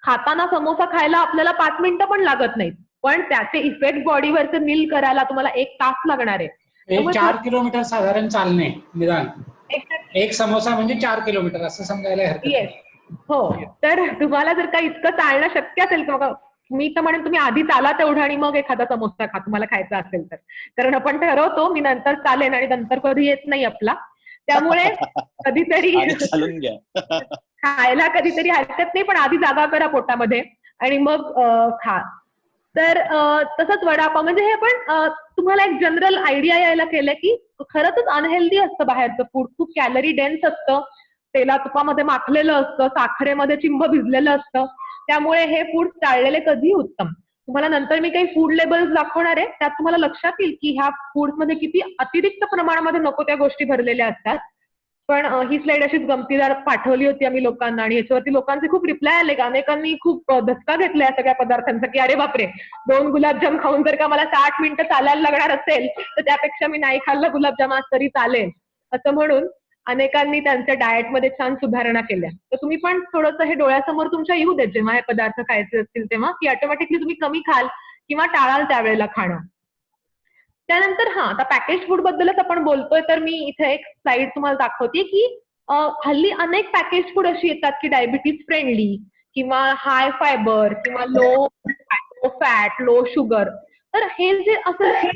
खाताना समोसा खायला आपल्याला 5 मिनिटं पण लागत नाहीत, पण त्याचे इफेक्ट बॉडीवरचे नील करायला तुम्हाला 1 तास लागणार आहे.
4 किलोमीटर साधारण चालणे निदान. एक समोसा म्हणजे 4 किलोमीटर असं समजायला हरकत
येस,
नाही.
हो. तर तुम्हाला जर का इतकं चालणं शक्य असेल किंवा मी तर म्हणेन तुम्ही आधी चाला तेवढं आणि मग एखादा समोसा खा तुम्हाला खायचा असेल तर, कारण आपण ठरवतो मी नंतर चालेन आणि नंतर कधी येत नाही आपला, त्यामुळे कधीतरी
चालून घ्या.
खायला कधीतरी हरकत नाही, पण आधी जागा करा पोटामध्ये आणि मग खा. तर तसंच वडापाव म्हणजे हे पण तुम्हाला एक जनरल आयडिया यायला केलं की खरंच अनहेल्दी असतं बाहेरचं फूड, खूप कॅलरी डेन्स असतं, तेला तुपामध्ये माखलेलं असतं, साखरेमध्ये चिंब भिजलेलं असतं, त्यामुळे हे फूड टाळलेले कधीही उत्तम. तुम्हाला नंतर मी काही फूड लेबल्स दाखवणार आहे, त्यात तुम्हाला लक्षात येईल की ह्या फूडमध्ये किती अतिरिक्त प्रमाणामध्ये नको त्या गोष्टी भरलेल्या असतात. पण ही स्लाइड अशीच गमतीदार पाठवली होती आम्ही लोकांना आणि याच्यावरती लोकांचे खूप रिप्लाय आले. अनेकांनी खूप धक्का घेतला या सगळ्या पदार्थांचा की अरे बापरे, 2 गुलाबजाम खाऊन जर का मला 60 मिनिटं चालायला लागणार असेल तर त्यापेक्षा मी नाही खाल्लं गुलाबजाम आज तरी चालेल, असं म्हणून अनेकांनी त्यांच्या डाएटमध्ये छान सुधारणा केल्या. तर तुम्ही पण थोडंसं हे डोळ्यासमोर तुमच्या येऊ देत जेव्हा हे पदार्थ खायचे असतील तेव्हा, की ऑटोमॅटिकली तुम्ही कमी खाल किंवा टाळाल त्यावेळेला खाणं. त्यानंतर आता पॅकेज फूड बद्दलच आपण बोलतोय तर मी इथे एक स्लाइड तुम्हाला दाखवते की हल्ली अनेक पॅकेज फूड अशी येतात की डायबिटीज फ्रेंडली किंवा हाय फायबर किंवा लो फॅट लो शुगर. तर हे जे असं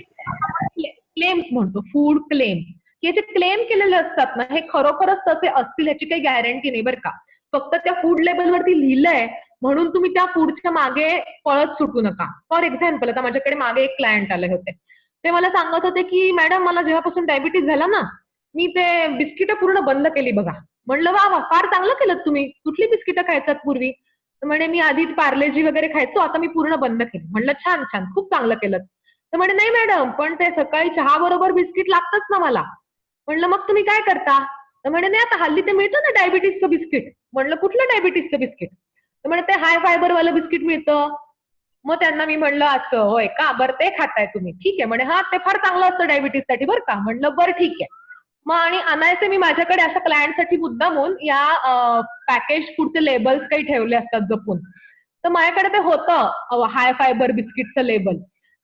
क्लेम्स म्हणतो फूड क्लेम, हे जे क्लेम केलेले असतात ना हे खरोखरच तसे असतील याची काही गॅरंटी नाही बरं का. फक्त त्या फूड लेबलवरती लिहिलंय म्हणून तुम्ही त्या फूडच्या मागे पळत सुटू नका. फॉर एक्झाम्पल आता माझ्याकडे मागे एक क्लायंट आले होते, ते मला सांगत होते की मॅडम मला जेव्हापासून डायबिटीज झाला ना मी ते बिस्किटं पूर्ण बंद केली बघा. म्हणलं वा वा, फार चांगलं केलं तुम्ही, कुठली बिस्किटं खायचात पूर्वी? तर म्हणे मी आधी पार्लेजी वगैरे खायचो, आता मी पूर्ण बंद केली. म्हणलं छान छान, खूप चांगलं केलं. तर म्हणे नाही मॅडम पण ते सकाळी चहा बरोबर बिस्किट लागतच ना मला. म्हणलं मग तुम्ही काय करता? तर म्हणे नाही आता हल्ली ते मिळतं ना डायबिटीजचं बिस्किट. म्हणलं कुठलं डायबिटीजचं बिस्किट? तर म्हणे ते हाय फायबर वालं बिस्किट मिळतं. मग त्यांना मी म्हणलं असं होय का, बरं ते खाताय तुम्ही, ठीक आहे. म्हणे हा ते फार चांगलं असतं डायबिटीजसाठी बरं का. म्हणलं बरं ठीक आहे. मग आणि आणायचे मी माझ्याकडे अशा क्लायंटसाठी मुद्दामून या पॅकेज फूडचे लेबल्स काही ठेवले असतात जपून. तर माझ्याकडे ते होतं हाय फायबर बिस्किटचं लेबल.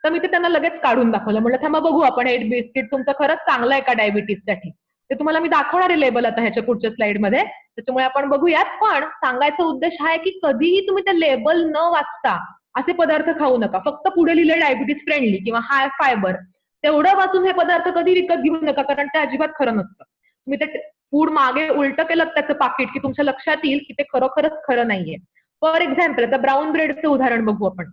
तर मी ते त्यांना लगेच काढून दाखवलं. म्हणलं थांबा बघू आपण हे बिस्किट तुमचं खरंच चांगलं आहे का डायबिटीजसाठी. ते तुम्हाला मी दाखवणार आहे लेबल आता ह्याच्या पुढच्या स्लाइडमध्ये, त्याच्यामुळे आपण बघूयात. पण सांगायचा उद्देश हा आहे की कधीही तुम्ही ते लेबल न वाचता असे पदार्थ खाऊ नका. फक्त पुढे लिहिले डायबिटीज फ्रेंडली किंवा हाय फायबर तेवढं वाचून हे पदार्थ कधी विकत घेऊ नका, कारण ते अजिबात खरं नसतं. तुम्ही ते फूड मागे उलट केलं त्याचं पाकिट की तुमच्या लक्षात येईल की ते खरोखरच खरं नाहीये. फॉर एक्झाम्पल आता ब्राऊन ब्रेडचं उदाहरण बघू आपण.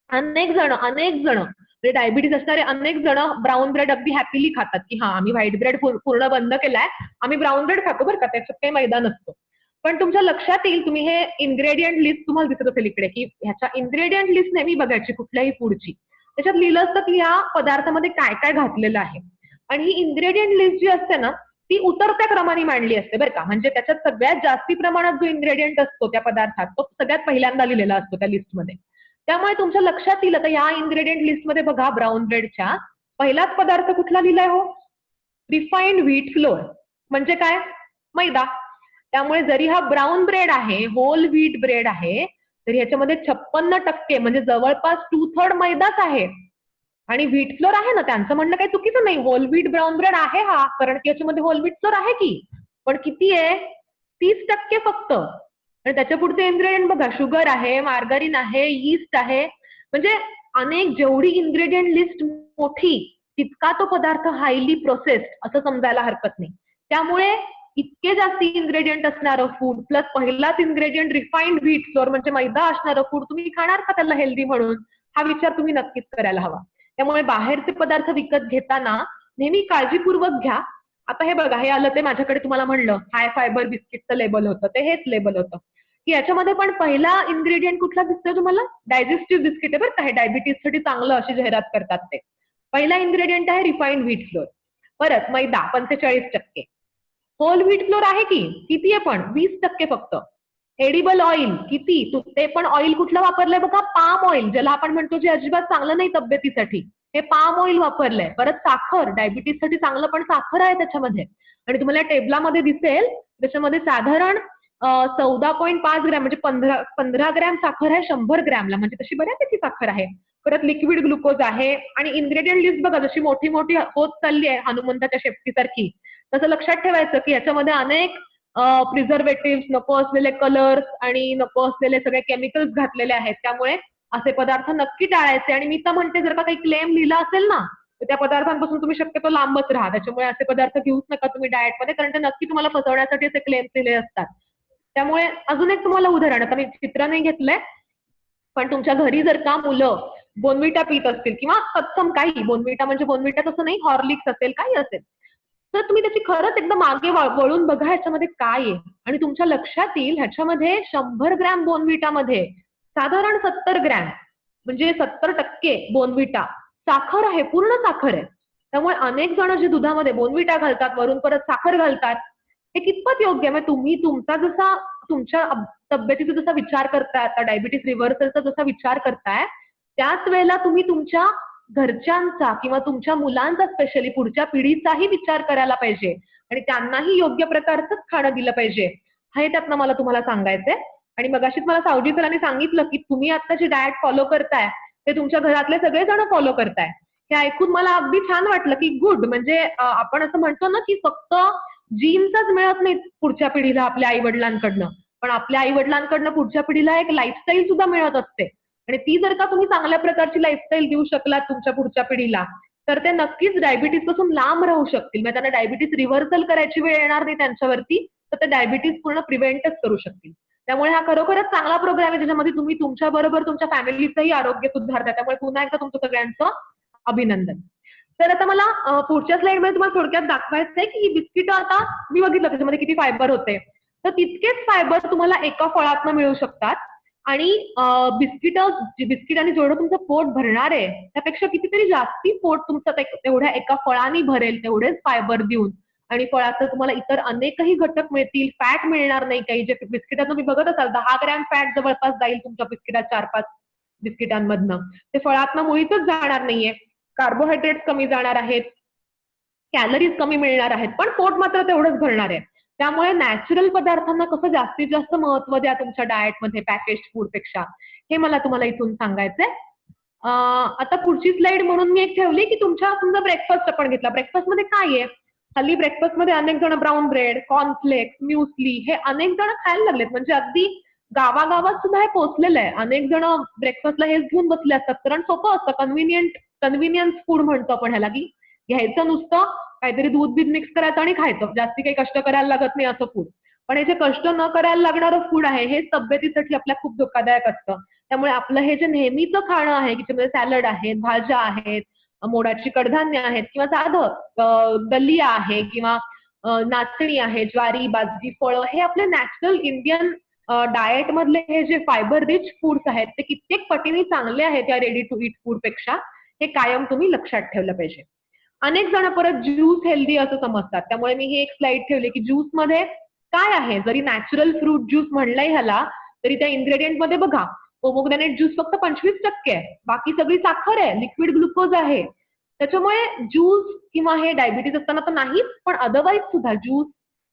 अनेक जण म्हणजे डायबिटीज असणारे अनेक जण ब्राऊन ब्रेड अगदी हॅपीली खातात की आम्ही व्हाईट ब्रेड पूर्ण बंद केलाय, आम्ही ब्राऊन ब्रेड खातो बरं का, त्याच्यात काही मैदा नसतो. पण तुमच्या लक्षात येईल, तुम्ही हे इन्ग्रेडियंट लिस्ट तुम्हाला दिसत असेल इकडे की ह्याच्या इन्ग्रेडियंट लिस्ट नेहमी बघायची कुठल्याही फूडची. त्याच्यात लिहिलं असतं की या पदार्थामध्ये काय काय घातलेलं आहे. आणि ही इन्ग्रेडियंट लिस्ट जी असते ना ती उतरत्या क्रमाने मांडली असते बरं का. म्हणजे त्याच्यात सगळ्यात जास्ती प्रमाणात जो इन्ग्रेडियंट असतो त्या पदार्थात तो सगळ्यात पहिल्यांदा लिहिलेला असतो त्या लिस्टमध्ये. त्यामुळे तुमच्या लक्षात येईल आता या इन्ग्रेडियंट लिस्टमध्ये बघा ब्राऊन ब्रेडच्या पहिलाच पदार्थ कुठला लिहिलाय हो, रिफाईंड व्हीट फ्लोअर. म्हणजे काय, मैदा. त्यामुळे जरी हा ब्राऊन ब्रेड आहे, होल व्हीट ब्रेड आहे, तर ह्याच्यामध्ये 56% म्हणजे जवळपास 2/3 मैदाच आहे. आणि व्हीट फ्लोअर आहे ना, त्यांचं म्हणणं काही चुकीचं नाही, होल व्हीट ब्राऊन ब्रेड आहे हा, कारण की याच्यामध्ये होल व्हीट फ्लोअर आहे की. पण किती आहे, 30% फक्त. आणि त्याच्या पुढचे इन्ग्रेडियंट बघा, शुगर आहे, मार्गारीन आहे, यीस्ट आहे. म्हणजे अनेक जेवढी इन्ग्रेडियंट लिस्ट मोठी तितका तो पदार्थ हायली प्रोसेस्ड असं समजायला हरकत नाही. त्यामुळे इतके जास्ती इन्ग्रेडियंट असणारं फूड प्लस पहिलाच इन्ग्रेडियंट रिफाईंड व्हीट फ्लोअर म्हणजे मैदा असणारं फूड तुम्ही खाणार का त्याला हेल्दी म्हणून, हा विचार तुम्ही नक्कीच करायला हवा. त्यामुळे बाहेरचे पदार्थ विकत घेताना नेहमी काळजीपूर्वक घ्या. आता हे बघा, हे आलं ते माझ्याकडे तुम्हाला म्हणलं हाय फायबर बिस्किटचं लेबल होतं, ते हेच लेबल होतं की याच्यामध्ये पण पहिला इन्ग्रेडियंट कुठला दिसतोय तुम्हाला? डायजेस्टिव्ह बिस्किट आहे बरं का, हे डायबिटीजसाठी चांगलं अशी जाहिरात करतात ते. पहिला इन्ग्रेडियंट आहे रिफाईंड व्हीट फ्लोअर. परत मैदा 45%. होल व्हीट फ्लोअर आहे की किती आहे पण 20% फक्त. एडिबल ऑइल किती, ते पण ऑइल कुठलं वापरलंय बघा? पाम ऑइल, ज्याला आपण म्हणतो जे अजिबात चांगलं नाही तब्येतीसाठी, हे पाम ऑइल वापरलंय. परत साखर, डायबिटीजसाठी चांगलं पण साखर आहे त्याच्यामध्ये. आणि तुम्हाला टेबलामध्ये दिसेल त्याच्यामध्ये साधारण 14.5 ग्रॅम म्हणजे 15 ग्रॅम साखर आहे 100 ग्रॅमला, म्हणजे तशी बऱ्यापैकी साखर आहे. परत लिक्विड ग्लुकोज आहे. आणि इन्ग्रेडियंट लिस्ट बघा जशी मोठी मोठी होत चालली आहे हनुमंताच्या शेपटीसारखी, तसं लक्षात ठेवायचं की याच्यामध्ये अनेक प्रिझर्वेटिव्ह, नको असलेले कलर्स आणि नको असलेले सगळे केमिकल्स घातलेले आहेत. त्यामुळे असे पदार्थ नक्की टाळायचे. आणि मी तर म्हणते जर का काही क्लेम लिहिला असेल ना तर त्या पदार्थांपासून तुम्ही शक्यतो लांबच राहा. त्याच्यामुळे असे पदार्थ घेऊच नका तुम्ही डाएटमध्ये, कारण ते नक्की तुम्हाला फसवण्यासाठी असे क्लेम दिले असतात. त्यामुळे अजून एक तुम्हाला उदाहरण, आता मी चित्र नाही घेतलंय, पण तुमच्या घरी जर का मुलं बोनविटा पित असतील किंवा तत्सम काही, बोनविटा म्हणजे बोनविटा तसं नाही, हॉर्लिक्स असेल काही असेल, तर तुम्ही त्याची खरंच एकदम मागे वळून बघा ह्याच्यामध्ये काय आहे. आणि तुमच्या लक्षात येईल ह्याच्यामध्ये 100 ग्रॅम बोनविटामध्ये साधारण 70 ग्रॅम म्हणजे 70% बोनविटा साखर आहे, पूर्ण साखर आहे. त्यामुळे अनेक जण जे दुधामध्ये बोनविटा घालतात वरून परत साखर घालतात, हे कितपत योग्य आहे? तुम्ही तुमच्या तब्येतीचा जसा विचार करताय, आता डायबिटीस रिव्हर्सलचा जसा विचार करताय, त्याच वेळेला तुम्ही तुमच्या घरच्यांचा किंवा तुमच्या मुलांचा स्पेशली पुढच्या पिढीचाही विचार करायला पाहिजे आणि त्यांनाही योग्य प्रकारचं खाणं दिलं पाहिजे. हे त्यातनं मला तुम्हाला सांगायचंय. आणि मगाशीच मला सावजी सरांनी सांगितलं की तुम्ही आता जे डाएट फॉलो करताय ते तुमच्या घरातले सगळे जण फॉलो करताय. हे ऐकून मला अगदी छान वाटलं की गुड, म्हणजे आपण असं म्हणतो ना की फक्त जीन्सच मिळत नाही पुढच्या पिढीला आपल्या आई वडिलांकडनं, पण आपल्या आई वडिलांकडनं पुढच्या पिढीला एक लाईफस्टाईल सुद्धा मिळत असते. आणि ती जर का तुम्ही चांगल्या प्रकारची लाईफस्टाईल देऊ शकलात तुमच्या पुढच्या पिढीला, तर ते नक्कीच डायबिटीज पासून लांब राहू शकतील. म्हणजे त्यांना डायबिटीज रिव्हर्सल करायची वेळ येणार नाही त्यांच्यावरती, तर ते डायबिटीज पूर्ण प्रिव्हेंटच करू शकतील. त्यामुळे हा खरोखरच चांगला प्रोग्राम आहे ज्याच्यामध्ये तुम्ही तुमच्या बरोबर तुमच्या फॅमिलीचंही आरोग्य सुधारता. त्यामुळे पुन्हा एकदा तुमचं सगळ्यांचं अभिनंदन. तर आता मला पुढच्या स्लाइडमध्ये तुम्हाला थोडक्यात दाखवायचंय की ही बिस्किट आता मी बघितलं त्याच्यामध्ये किती फायबर होते, तर तितकेच फायबर तुम्हाला एका फळातनं मिळू शकतात. आणि बिस्किट आणि जेवढं तुमचं पोट भरणार आहे त्यापेक्षा कितीतरी जास्ती पोट तुमचं तेवढ्या एका फळाने भरेल, तेवढेच फायबर देऊन. आणि फळाचं तुम्हाला इतर अनेकही घटक मिळतील, फॅट मिळणार नाही काही, जे बिस्किटात तुम्ही बघत असाल 10 ग्रॅम फॅट जवळपास जाईल तुमच्या बिस्किटात 4-5 बिस्किटांमधनं, ते फळातनं मुळीच जाणार नाहीये. कार्बोहायड्रेट्स कमी जाणार आहेत, कॅलरीज कमी मिळणार आहेत, पण पोट मात्र तेवढंच भरणार आहे. त्यामुळे नॅचरल पदार्थांना कसं जास्तीत जास्त महत्व द्या तुमच्या डाएटमध्ये पॅकेज फूड पेक्षा, हे मला तुम्हाला इथून सांगायचंय. आता पुढची स्लाइड म्हणून मी एक ठेवली की तुमच्या समजा ब्रेकफास्ट आपण घेतला, ब्रेकफास्टमध्ये काय आहे? हल्ली ब्रेकफास्टमध्ये अनेक जण ब्राऊन ब्रेड, कॉर्नफ्लेक्स, म्युस्ली हे अनेक जण खायला लागलेत. म्हणजे अगदी गावागावात सुद्धा हे पोहोचलेलं आहे. अनेक जण ब्रेकफास्टला हेच घेऊन बसले असतात, कारण सोपं असतं, कन्व्हिनियन्स फूड म्हणतो आपण ह्याला, की घ्यायचं नुसतं काहीतरी दूध बीध मिक्स करायचं आणि खायचं, जास्ती काही कष्ट करायला लागत नाही असं फूड. पण हे जे कष्ट न करायला लागणारं फूड आहे हे तब्येतीसाठी आपल्या खूप धोकादायक असतं. त्यामुळे आपलं हे जे नेहमीचं खाणं आहे की त्यामध्ये सॅलड आहेत, भाज्या आहेत, मोडाची कडधान्य आहेत किंवा साधं दलिया आहे किंवा नाचणी आहे, ज्वारी, बाजरी, फळं, हे आपले नॅचरल इंडियन डाएट मधले हे जे फायबर रिच फूड्स आहेत ते कित्येक पटीने चांगले आहेत या रेडी टू ईट फूड पेक्षा, हे कायम तुम्ही लक्षात ठेवलं पाहिजे. अनेक जण परत ज्यूस हेल्दी असं समजतात, त्यामुळे मी ही एक स्लाइड ठेवली की ज्यूस मध्ये काय आहे. जरी नॅचरल फ्रूट ज्यूस म्हणलंय ह्याला, तरी त्या इन्ग्रेडियंट मध्ये बघा पोमोग्रॅनेट ज्यूस फक्त 25% आहे, बाकी सगळी साखर आहे, लिक्विड ग्लुकोज आहे. त्याच्यामुळे ज्यूस किंवा हे डायबिटीज असताना तर नाहीच, पण अदरवाईज सुद्धा ज्यूस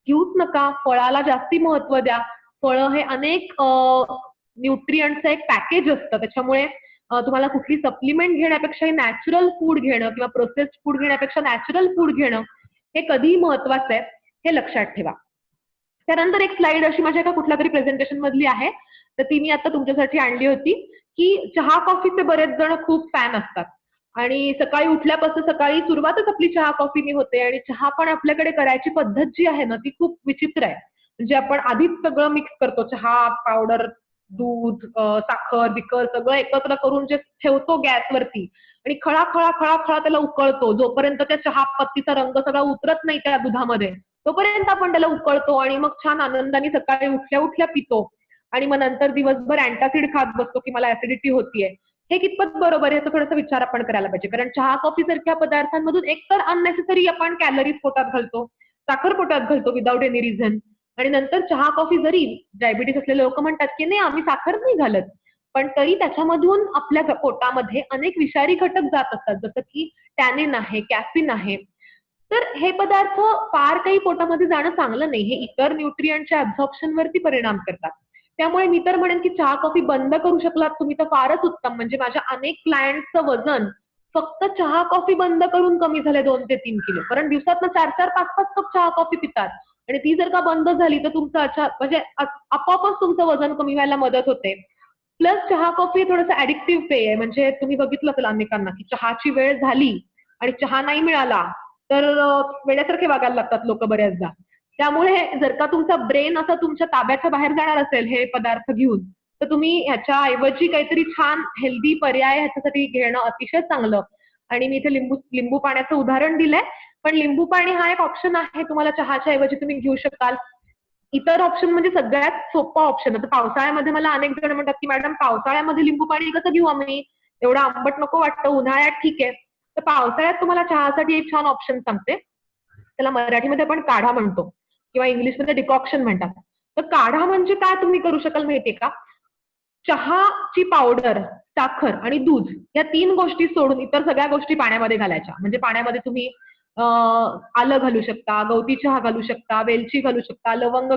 घेऊच नका. फळाला जास्ती महत्व द्या. फळं हे अनेक न्यूट्रियंटचं एक पॅकेज असतं, त्याच्यामुळे तुम्हाला कुठली सप्लिमेंट घेण्यापेक्षा नॅचरल फूड घेणं किंवा प्रोसेस्ड फूड घेण्यापेक्षा नॅचरल फूड घेणं हे कधीही महत्वाचं आहे, हे लक्षात ठेवा. त्यानंतर एक स्लाइड अशी माझ्या एका कुठल्या तरी प्रेझेंटेशन मधली आहे, तर ती मी आता तुमच्यासाठी आणली होती की चहा कॉफीचे बरेच जण खूप फॅन असतात आणि सकाळी उठल्यापासून सकाळी सुरुवातच आपली चहा कॉफीनी होते आणि चहा पण आपल्याकडे करायची पद्धत जी आहे ना ती खूप विचित्र आहे. म्हणजे आपण आधीच सगळं मिक्स करतो, चहा पावडर दूध, साखर बिकर सगळं एकत्र करून जे ठेवतो गॅसवरती आणि खळा खळा खळा खळा त्याला उकळतो, जोपर्यंत त्या चहा पत्तीचा रंग सगळा उतरत नाही त्या दुधामध्ये तोपर्यंत आपण त्याला उकळतो आणि मग छान आनंदाने सकाळी उठल्या उठल्या पितो आणि मग नंतर दिवसभर अँटासिड खात बसतो की मला ऍसिडिटी होतीये. हे कितपत बरोबर आहे याचा थोडासा विचार आपण करायला पाहिजे. कारण चहा कॉफी सारख्या पदार्थांमधून एकतर अननेसेसरी आपण कॅलरीज पोटात घालतो, साखर पोटात घालतो विदाऊट एनी रिझन, आणि नंतर चहा कॉफी जरी डायबिटीस असलेले लोक म्हणतात की नाही आम्ही साखर नाही घालत, पण तरी त्याच्यामधून आपल्या पोटामध्ये अनेक विषारी घटक जात असतात, जसं की टॅनिन आहे, कॅफिन आहे. तर हे पदार्थ फार काही पोटामध्ये जाणं चांगलं नाही. हे इतर न्यूट्रिएंटच्या ऍब्झॉर्प्शन वरती परिणाम करतात. त्यामुळे मी तर म्हणेन की चहा कॉफी बंद करू शकलात तुम्ही तर फारच उत्तम. म्हणजे माझ्या अनेक क्लायंटचं वजन फक्त चहा कॉफी बंद करून कमी झाले 2 ते 3 किलो. कारण दिवसातनं 4-4, 5-5 कप चहा कॉफी पितात आणि ती जर का बंद झाली तर तुमचं म्हणजे आपोआपच तुमचं वजन कमी व्हायला मदत होते. प्लस चहा कॉफी थोडंसं ऍडिक्टिव्ह पेय आहे. म्हणजे तुम्ही बघितलं असेल अनेकांना की चहाची वेळ झाली आणि चहा नाही मिळाला तर वेड्यासारखे वागायला लागतात लोक बऱ्याचदा. त्यामुळे जर का तुमचा ब्रेन असा तुमच्या ताब्याच्या बाहेर जाणार असेल हे पदार्थ घेऊन, तर तुम्ही ह्याच्या ऐवजी काहीतरी छान हेल्दी पर्याय ह्याच्यासाठी घेणं अतिशय चांगलं. आणि मी इथे लिंबू पाण्याचं उदाहरण दिलंय, पण लिंबू पाणी हा एक ऑप्शन आहे तुम्हाला चहाच्या ऐवजी तुम्ही घेऊ शकाल. इतर ऑप्शन म्हणजे सगळ्यात सोपा ऑप्शन. आता पावसाळ्यामध्ये मला अनेक जण म्हणतात की मॅडम पावसाळ्यामध्ये लिंबू पाणी कसं घेऊ आम्ही, एवढं आंबट नको वाटतं, उन्हाळ्यात ठीक आहे. तर पावसाळ्यात तुम्हाला चहासाठी एक छान ऑप्शन सांगते, त्याला मराठीमध्ये आपण काढा म्हणतो किंवा इंग्लिशमध्ये डिकॉक्शन म्हणतात. तर काढा म्हणजे काय तुम्ही करू शकाल माहितीये का, चहाची पावडर, साखर आणि दूध या 3 गोष्टी सोडून इतर सगळ्या गोष्टी पाण्यामध्ये घालायच्या. म्हणजे पाण्यामध्ये तुम्ही आलं घालू शकता, गवती चहा घालू शकता, वेलची घालू शकता, लवंग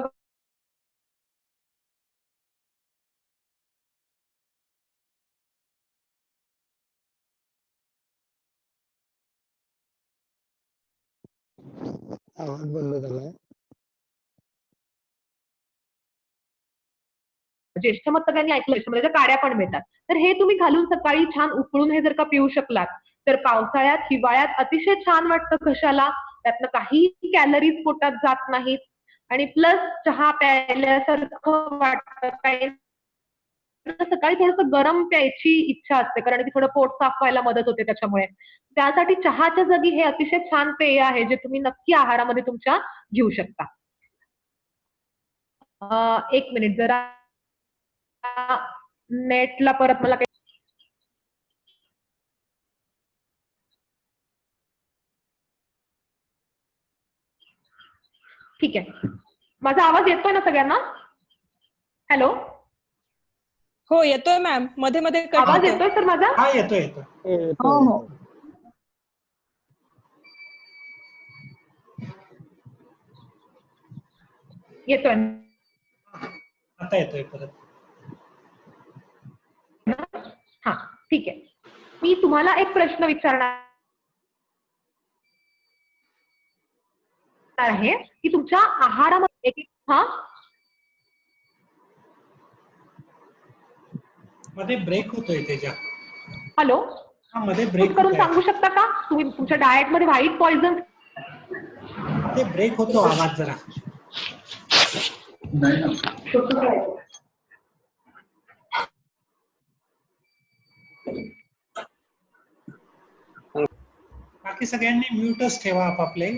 आवाज बंद झालाय.
ज्येष्ठ मत सगळ्यांनी ऐकलंय, त्याच्या काड्या पण मिळतात. तर हे तुम्ही घालून सकाळी छान उकळून हे जर का पिऊ शकलात तर पावसाळ्यात हिवाळ्यात अतिशय छान वाटतं घशाला. त्यातनं काही कॅलरीज पोटात जात नाहीत आणि प्लस चहा प्यायल्यासारखं वाटतं. काही सकाळी थोडंसं गरम प्यायची इच्छा असते कारण की थोडं पोट साफ व्हायला मदत होते त्याच्यामुळे. त्यासाठी चहाच्या जागी हे अतिशय छान पेय आहे जे तुम्ही नक्की आहारामध्ये तुमच्या घेऊ शकता. 1 मिनिट जरा नेटला परत मला ठीक आहे. माझा आवाज येतोय ना सगळ्यांना? हॅलो,
हो येतोय मॅम, मध्ये मध्ये कट
आवाज
होतोय.
येतोय सर माझा?
हा येतो येतो.
हो हो
येतोय
आता येतोय परत.
हा ठीक आहे. मी तुम्हाला एक प्रश्न विचारणार आहे की तुमच्या आहारामध्ये हा
मध्ये ब्रेक होतोय त्याच्या.
हॅलो,
हा मध्ये ब्रेक
करून सांगू शकता का तुम्ही तुमच्या डाएट मध्ये व्हाईट पॉइझन
ते ब्रेक होतो आवाज जरा. बाकी सगळ्यांनी म्यूटच ठेवा आपापले.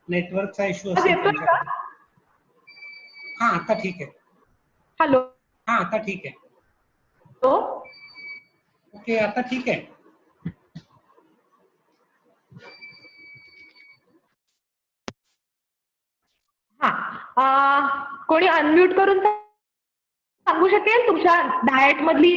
नेटवर्कचा इश्यू असेल
येतोय का?
तुमच्याकडे. हा आता ठीक आहे.
हॅलो,
हा आता ठीक आहे. ओके आता ठीक आहे.
हा कोणी अनम्यूट करून सांगू शकेल तुमच्या डाएट मधली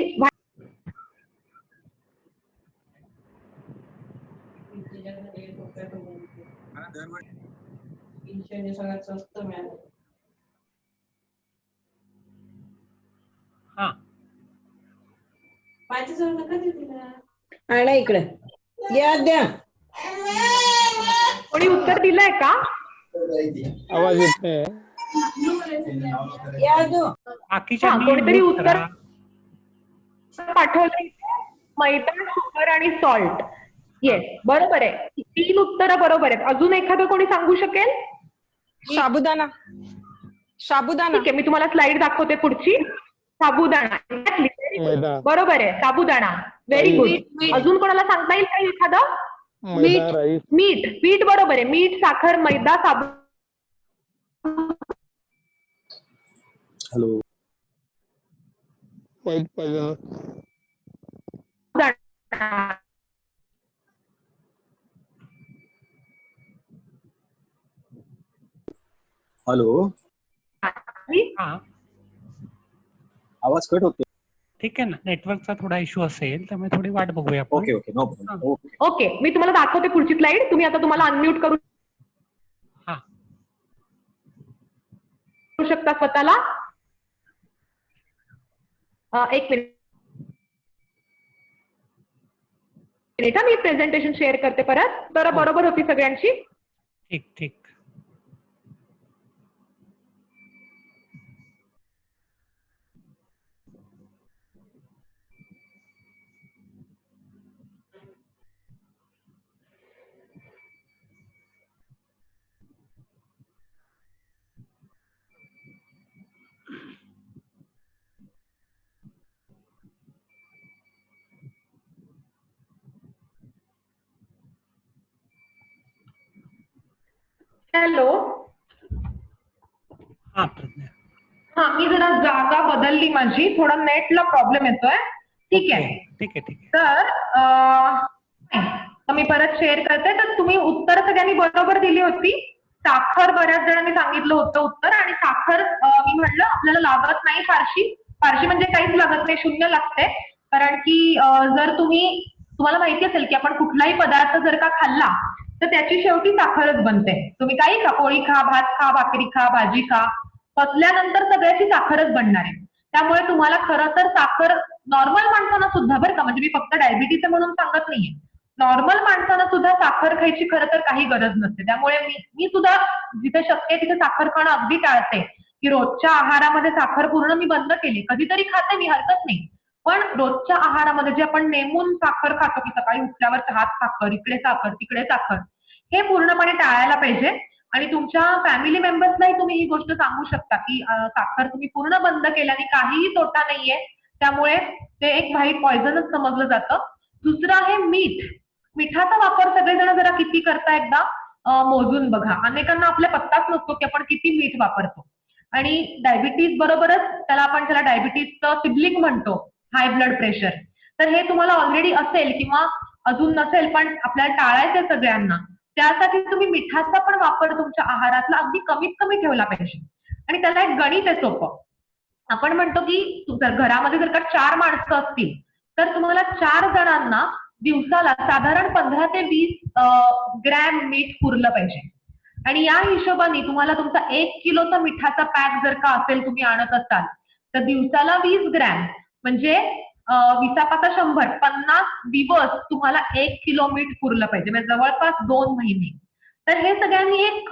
हा
आणा इकडे या द्या.
कोणी उत्तर दिलंय का?
आवाज येतोय.
या दो.
बाकीच्या
कोणीतरी उत्तर पाठवलंय. मैदा, शुगर आणि सॉल्ट. येस बरोबर आहे. 3 उत्तरं बरोबर आहेत. अजून एखादं कोणी सांगू शकेल?
साबुदाणा. साबुदाणा
ठीक आहे, मी तुम्हाला स्लाइड दाखवते पुढची. साबुदाणा. Exactly. Very good.
मैदा
बरोबर आहे, साबुदाणा. Very good. अजून कोणाला सांगता येईल काही एखादं?
मैदा राईस
मीठ. पीठ बरोबर आहे. मीठ, साखर, मैदा,
हॅलो
माहित पाहिजे ना.
साबुदाणा.
हॅलो आवाज कट होतो.
ठीक आहे ना, नेटवर्कचा थोडा इश्यू असेल त्यामुळे थोडी वाट बघूया आपण.
Okay okay no problem. Okay
okay, मी तुम्हाला दाखवते पुढची स्लाइड. तुम्ही आता तुम्हाला अनम्यूट करू शकता स्वतःला. एक मिनिट, मी प्रेझेंटेशन शेअर करते परत. तर बरोबर होती सगळ्यांची.
ठीक ठीक.
हॅलो. हा, मी जरा जागा बदलली माझी. थोडा नेटला प्रॉब्लेम येतोय. ठीक आहे.
ठीक आहे ठीक आहे.
तर मी परत शेअर करते. तर तुम्ही उत्तर सगळ्यांनी बरोबर दिली होती. साखर बऱ्याच जणांनी सांगितलं होतं उत्तर. आणि साखर मी म्हटलं आपल्याला लागत नाही फारशी म्हणजे काहीच लागत नाही, 0 लागते. कारण की जर तुम्हाला माहिती असेल की आपण कुठलाही पदार्थ जर का खाल्ला तर त्याची शेवटी साखरच बनते. तुम्ही काही खा, पोळी खा, भात खा, भाकरी खा, भाजी खा, पचल्यानंतर सगळ्याची साखरच बनणार आहे. त्यामुळे तुम्हाला खरं तर साखर नॉर्मल माणसांना सुद्धा, बरं का, म्हणजे मी फक्त डायबिटीज म्हणून सांगत नाहीये, नॉर्मल माणसांना सुद्धा साखर खायची खरं तर काही गरज नसते. त्यामुळे मी सुद्धा जिथे शक्य आहे तिथे साखर खाणं अगदी टाळते. की रोजच्या आहारामध्ये साखर पूर्ण मी बंद केली. कधीतरी खाते मी, हरकत नाही, पण रोजच्या आहारामध्ये जे आपण नेमून साखर खातो की सकाळी उठल्यावर चहात साखर, इकडे साखर, तिकडे साखर, हे पूर्णपणे टाळायला पाहिजे. आणि तुमच्या फॅमिली मेंबर्सलाही तुम्ही ही गोष्ट सांगू शकता की साखर तुम्ही पूर्ण बंद केल्याने काहीही तोटा नाहीये. त्यामुळे ते एक व्हाईट पॉइझनच समजलं जातं. दुसरं आहे मीठ. मिठाचा वापर सगळेजण जरा किती करता एकदा मोजून बघा. अनेकांना आपल्या पत्ताच नसतो की आपण किती मीठ वापरतो. आणि डायबिटीज बरोबरच त्याला डायबिटीजचं सिबलिंग म्हणतो, हाय ब्लड प्रेशर. तर हे तुम्हाला ऑलरेडी असेल किंवा अजून नसेल, पण आपल्याला टाळायचं सगळ्यांना. त्यासाठी तुम्ही मिठाचा पण वापर तुमच्या आहारातला अगदी कमीत कमी ठेवला पाहिजे. आणि त्याला एक गणित आहे सोपं. आपण म्हणतो की घरामध्ये जर का 4 माणसं असतील तर तुम्हाला 4 जणांना दिवसाला साधारण 15 ते 20 ग्रॅम मीठ पुरलं पाहिजे. आणि या हिशोबाने तुम्हाला तुमचा 1 किलोचा मिठाचा पॅक जर का असेल तुम्ही आणत असाल तर दिवसाला 20 ग्रॅम म्हणजे 20×100 50 दिवस तुम्हाला 1 किलो मीठ पुरलं पाहिजे, म्हणजे जवळपास 2 महिने. तर हे सगळ्यांनी एक